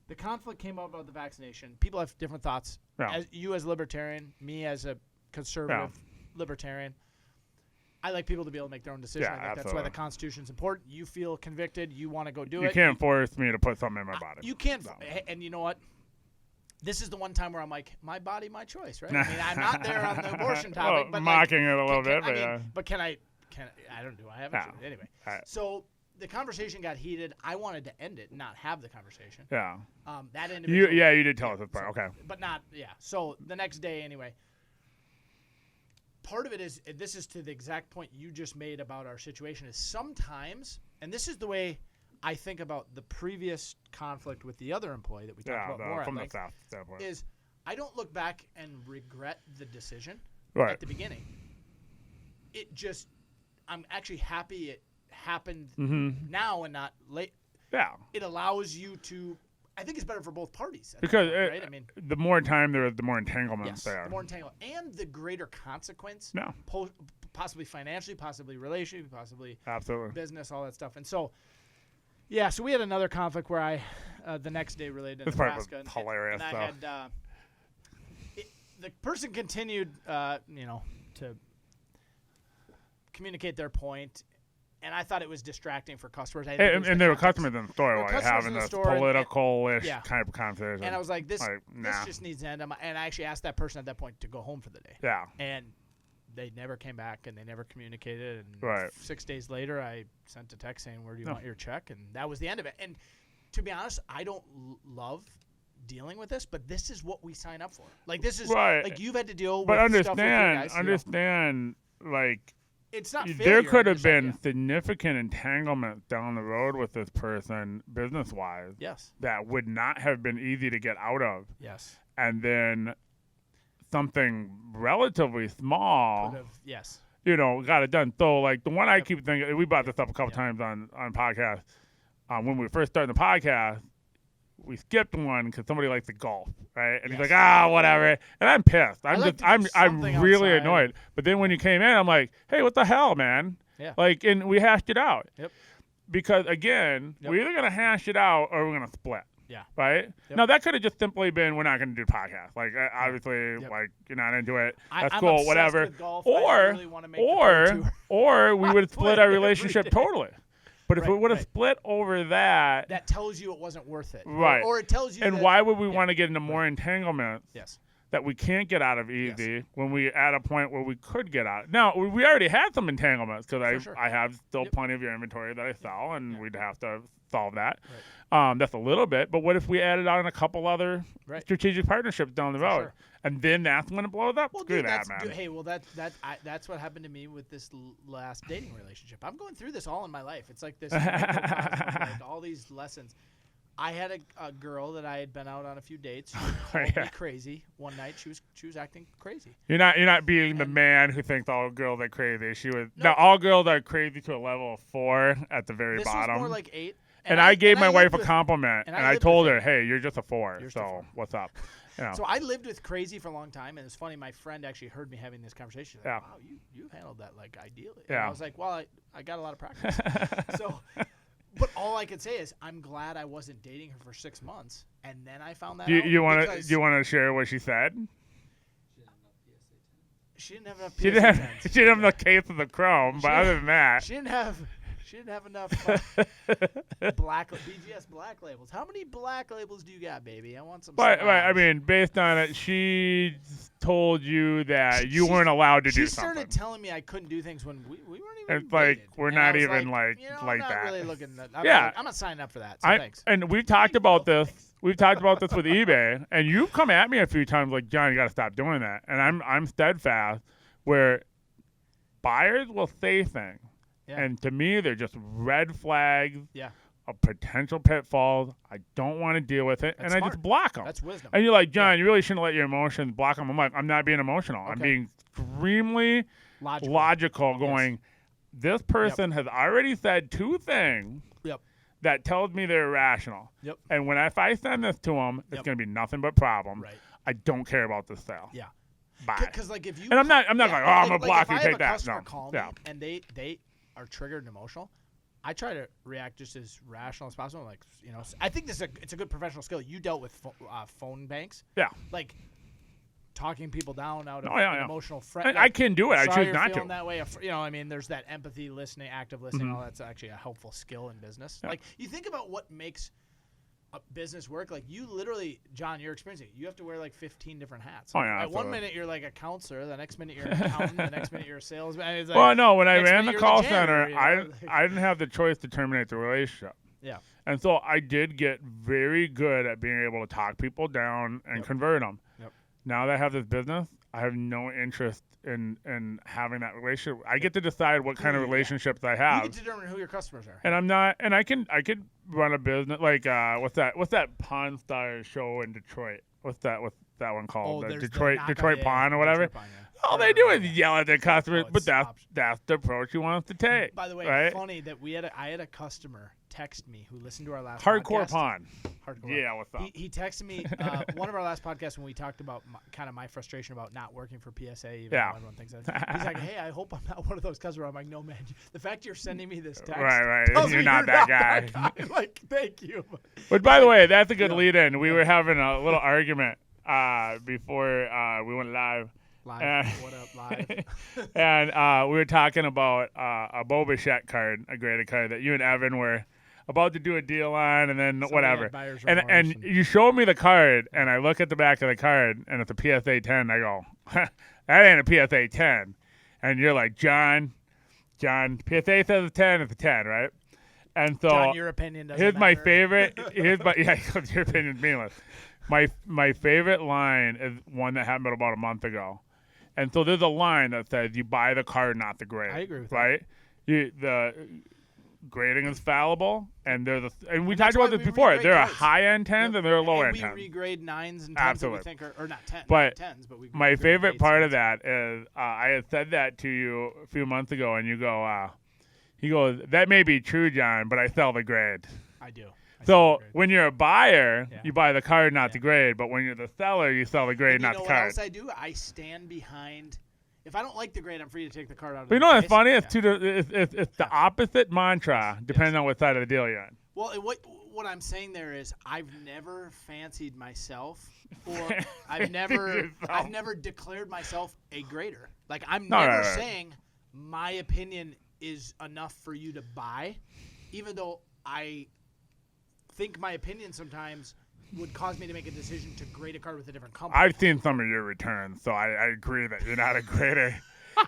The conflict came up about the vaccination. People have different thoughts. Yeah. You as a libertarian, me as a conservative libertarian. I like people to be able to make their own decision. Yeah, I think that's why the Constitution's important. You feel convicted. You want to go do it. You can't force me to put something in my body. You can't. No. And you know what? This is the one time where I'm like, my body, my choice, right? I mean, I'm not there on the abortion topic. But mocking it a little bit. But can I don't do I have it? Anyway. Right. So the conversation got heated. I wanted to end it, not have the conversation. Yeah. That individual. You did tell us that part. Okay. But not, So the next day, anyway. Part of it is, this is to the exact point you just made about our situation, is sometimes, and this is the way I think about the previous conflict with the other employee that we talked about more from at the South standpoint, is I don't look back and regret the decision at the beginning. It just, I'm actually happy it happened now and not late. Yeah. It allows you to, I think it's better for both parties. Because point, right? I mean, the more time there is, the more entanglements there. The more entanglement. And the greater consequence. No. Possibly financially, possibly relationally, possibly absolutely business, all that stuff. And so, so we had another conflict where I, the next day related to Nebraska. This part was hilarious. And I had, the person continued, to communicate their point. And I thought it was distracting for customers. And there were customers in the store, like having this political-ish kind of conversation. And I was like, this just needs to end. And I actually asked that person at that point to go home for the day. Yeah. And they never came back, and they never communicated. And 6 days later, I sent a text saying, where do you want your check? And that was the end of it. And to be honest, I don't love dealing with this, but this is what we sign up for. Like, this is like you've had to deal with stuff with you guys. Understand, like, it's not failure. There could have been significant entanglement down the road with this person, business-wise. Yes. That would not have been easy to get out of. Yes. And then something relatively small. Yes. Got it done. So, like, the one I keep thinking, we brought this up a couple times on podcasts. When we first started the podcast, we skipped one because somebody likes to golf, right? And he's like, whatever. And I'm pissed. I'm really annoyed. But then when you came in, I'm like, hey, what the hell, man? Yeah. Like, and we hashed it out. Yep. Because again, we're either gonna hash it out or we're gonna split. Yeah. Right. Yep. Now that could have just simply been we're not gonna do podcasts. Like obviously, like you're not into it. That's cool. Whatever. With golf. Or we would have split our relationship totally. But if we would have split over that... That tells you it wasn't worth it. Right. Or it tells you And why would we want to get into more entanglements that we can't get out of easy when we at a point where we could get out? Now, we already had some entanglements because I have still plenty of your inventory that I sell, and we'd have to solve that. Right. That's a little bit. But what if we added on a couple other strategic partnerships down the road? Sure. And then that's when it blows up. Well, Screw that, man. Hey, well, that's what happened to me with this last dating relationship. I'm going through this all in my life. It's like this, like all these lessons. I had a girl that I had been out on a few dates. She called me crazy one night. She was acting crazy. You're not being the man who thinks all girls are crazy. She was all girls are crazy to a level of 4 at the very bottom. This was more like 8. And I gave my wife a compliment, and I told her, "Hey, you're just a 4. So what's up?" You know. So I lived with crazy for a long time, and it's funny. My friend actually heard me having this conversation. Like, wow, you handled that like ideally. And I was like, well, I got a lot of practice. So. But all I could say is I'm glad I wasn't dating her for 6 months, and then I found that out. You want to share what she said? She didn't have enough She didn't have enough cases of Chrome, but other than that, she didn't have enough BGS black labels. How many black labels do you got, baby? I want some. But I mean, based on it, she told you that you weren't allowed to do something. She started telling me I couldn't do things when we weren't even. It's like dated. we're not even like I'm not that. Really looking at, I'm not signing up for that. So thanks. And we've talked about this. We've talked about this with eBay, and you've come at me a few times like, John, you got to stop doing that. And I'm steadfast, where buyers will say things. Yeah. And to me, they're just red flags of potential pitfalls. I don't want to deal with it, and I just block them. That's wisdom. And you're like, John, you really shouldn't let your emotions block them. I'm like, I'm not being emotional. Okay. I'm being extremely logical going, this person has already said 2 things that tells me they're irrational. Yep. And if I send this to them, it's going to be nothing but problems. Right. I don't care about this sale. Yeah. Bye. Because like if you I'm not like, I'm going to block you, take that. No. Call me and they are triggered and emotional, I try to react just as rational as possible. Like, I think it's a good professional skill. You dealt with phone banks. Yeah. Like talking people down out of an emotional friend. I can do it. I choose not to. That way, I mean, there's that empathy, listening, active listening. All that's actually a helpful skill in business. Yeah. Like you think about what makes a business work. Like you literally, John, you're experiencing it. You have to wear like 15 different hats. Like, at one minute you're like a counselor, the next minute you're an accountant, the next minute you're a salesman. It's like, well, no, when I ran the call center, I didn't have the choice to terminate the relationship. Yeah. And so I did get very good at being able to talk people down and convert them. Yep. Now that I have this business, I have no interest in having that relationship. I get to decide what kind of relationships I have. You get to determine who your customers are. And I'm not, and I could run a business like what's that Pawn Star show in Detroit? What's that one called? Oh, the Detroit Pawn or whatever. All they do is yell at their customers, but that's the approach you want us to take. By the way, right? Funny that I had a customer text me who listened to our last Hardcore podcast. Pawn. Hardcore. Yeah, what's up? He texted me one of our last podcasts when we talked about kind of my frustration about not working for PSA. Even though everyone thinks that. He's like, hey, I hope I'm not one of those customers. I'm like, no, man. The fact you're sending me this text. Right. You're not that guy. Like, thank you. But by the way, that's a good lead-in. We were having a little argument before we went live. What up, live? And we were talking about a Boba Fett card, a graded card that you and Evan were about to do a deal on, and then whatever. And you showed me the card, and I look at the back of the card, and it's a PSA 10. I go, that ain't a PSA 10. And you're like, John, PSA says it's 10, it's a 10, right? And so John, your opinion doesn't matter. My favorite. Your opinion's meaningless. My favorite line is one that happened about a month ago. And so there's a line that says you buy the card, not the grade. I agree with that. The grading is fallible, and and we talked about this before. There are high-end 10s and there are low-end 10s. We regrade 9s and 10s Absolutely. that we think are not 10s, but 10s, but we my favorite part of that is I had said that to you a few months ago, and you go, he goes, that may be true, John, but I sell the grade. I do. So when you're a buyer, you buy the card, not the grade. But when you're the seller, you sell the grade, not the card. You know what else I do? I stand behind. If I don't like the grade, I'm free to take the card out of the But you know what's funny? It's the opposite mantra, depending on what side of the deal you're on. Well, what I'm saying there is I've never fancied myself, or I've never declared myself a grader. Like I'm never saying my opinion is enough for you to buy, even though I think my opinion sometimes would cause me to make a decision to grade a card with a different company. I've seen some of your returns, so I agree that you're not a grader.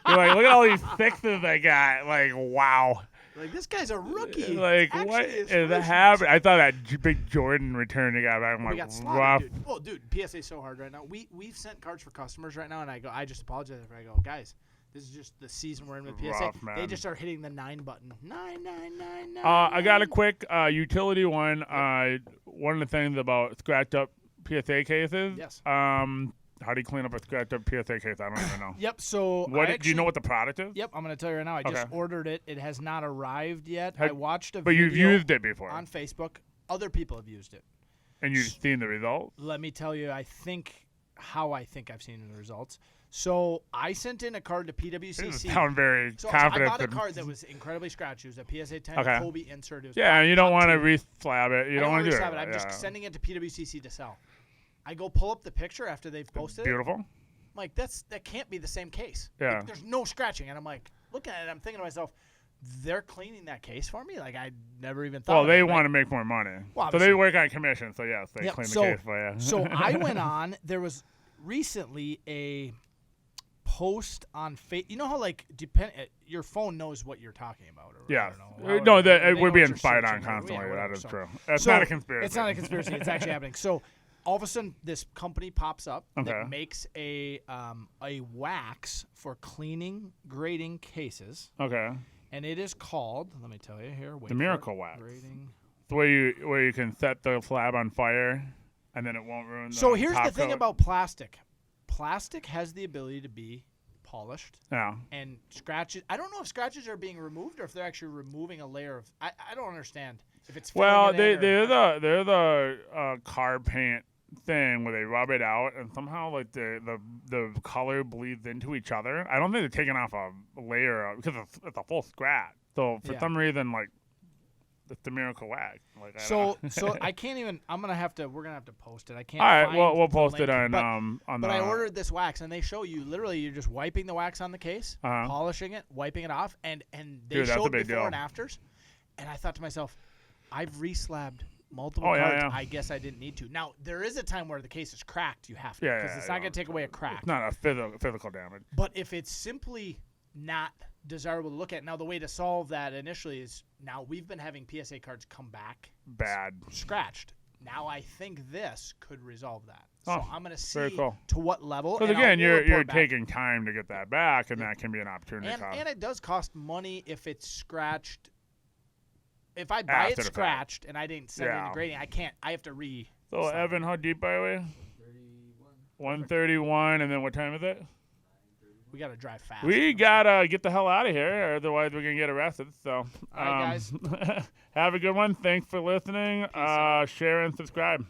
You're like, look at all these sixes I got. Like, wow. Like, this guy's a rookie. Like, what is that happening? I thought that big Jordan return you got back. I'm like, rough. Dude. Oh, dude, PSA's so hard right now. We've sent cards for customers right now, and I just apologize. I go, guys, This is just the season we're in with PSA. Rough, man. They just start hitting the 9 button. 9. I got a quick utility one. One of the things about scratched up PSA cases. Yes. How do you clean up a scratched up PSA case? I don't even know. Yep. So do you know what the product is? Yep. I'm going to tell you right now. I just ordered it. It has not arrived yet. I watched a But video you've used it before on Facebook. Other people have used it. And you've seen the results? Let me tell you, I think I've seen the results. So I sent in a card to PWCC. You sound very confident. I bought a card that was incredibly scratched. It was a PSA 10 Kobe insert. It was and you don't want to re-slab it. You don't want to do it. I'm just sending it to PWCC to sell. I go pull up the picture after they've posted it. Beautiful. I'm like, that can't be the same case. Yeah. Like, there's no scratching. And I'm like, looking at it, I'm thinking to myself, they're cleaning that case for me? Like, I never even thought they want to make more money. Well, so they work on commission. So, yes, they clean the case for you. So I went on. There was recently a post on Facebook. You know how, like, your phone knows what you're talking about? Or, yeah. I don't know. We're being spied on constantly. That is true. It's not a conspiracy. It's not a conspiracy. It's actually happening. So all of a sudden, this company pops up that makes a wax for cleaning, grading cases. Okay. And it is called, let me tell you here. The Miracle Wax. Grading. Where you can set the slab on fire, and then it won't ruin the So here's top the thing coat. about plastic. Plastic has the ability to be polished. Yeah. And scratches. I don't know if scratches are being removed or if they're actually removing a layer of. I don't understand if it's. Well, they're the car paint thing where they rub it out and somehow like the color bleeds into each other. I don't think they're taking off a layer because it's a full scratch. So for some reason, like it's the Miracle Wax. Like so I can't even. We're gonna have to post it. I can't. All right, find we'll post it on But I ordered this wax and they show you literally you're just wiping the wax on the case, polishing it, wiping it off, and they showed before and afters. And I thought to myself, I've re-slabbed multiple cards. I guess I didn't need to. Now there is a time where the case is cracked. You have to because it's not gonna take away a crack. It's not a physical damage. But if it's simply not desirable to look at, now the way to solve that initially is now we've been having PSA cards come back bad, scratched. Now I think this could resolve that. So I'm going to see to what level. Because again, you're taking time to get that back, and that can be an opportunity cost. And it does cost money if it's scratched. If I buy it scratched and I didn't send it to grading, I have to re. So Evan, how deep are we? 131, and then what time is it? We got to drive fast. We got to get the hell out of here, otherwise we're going to get arrested. So, all right, guys. Have a good one. Thanks for listening. Share and subscribe.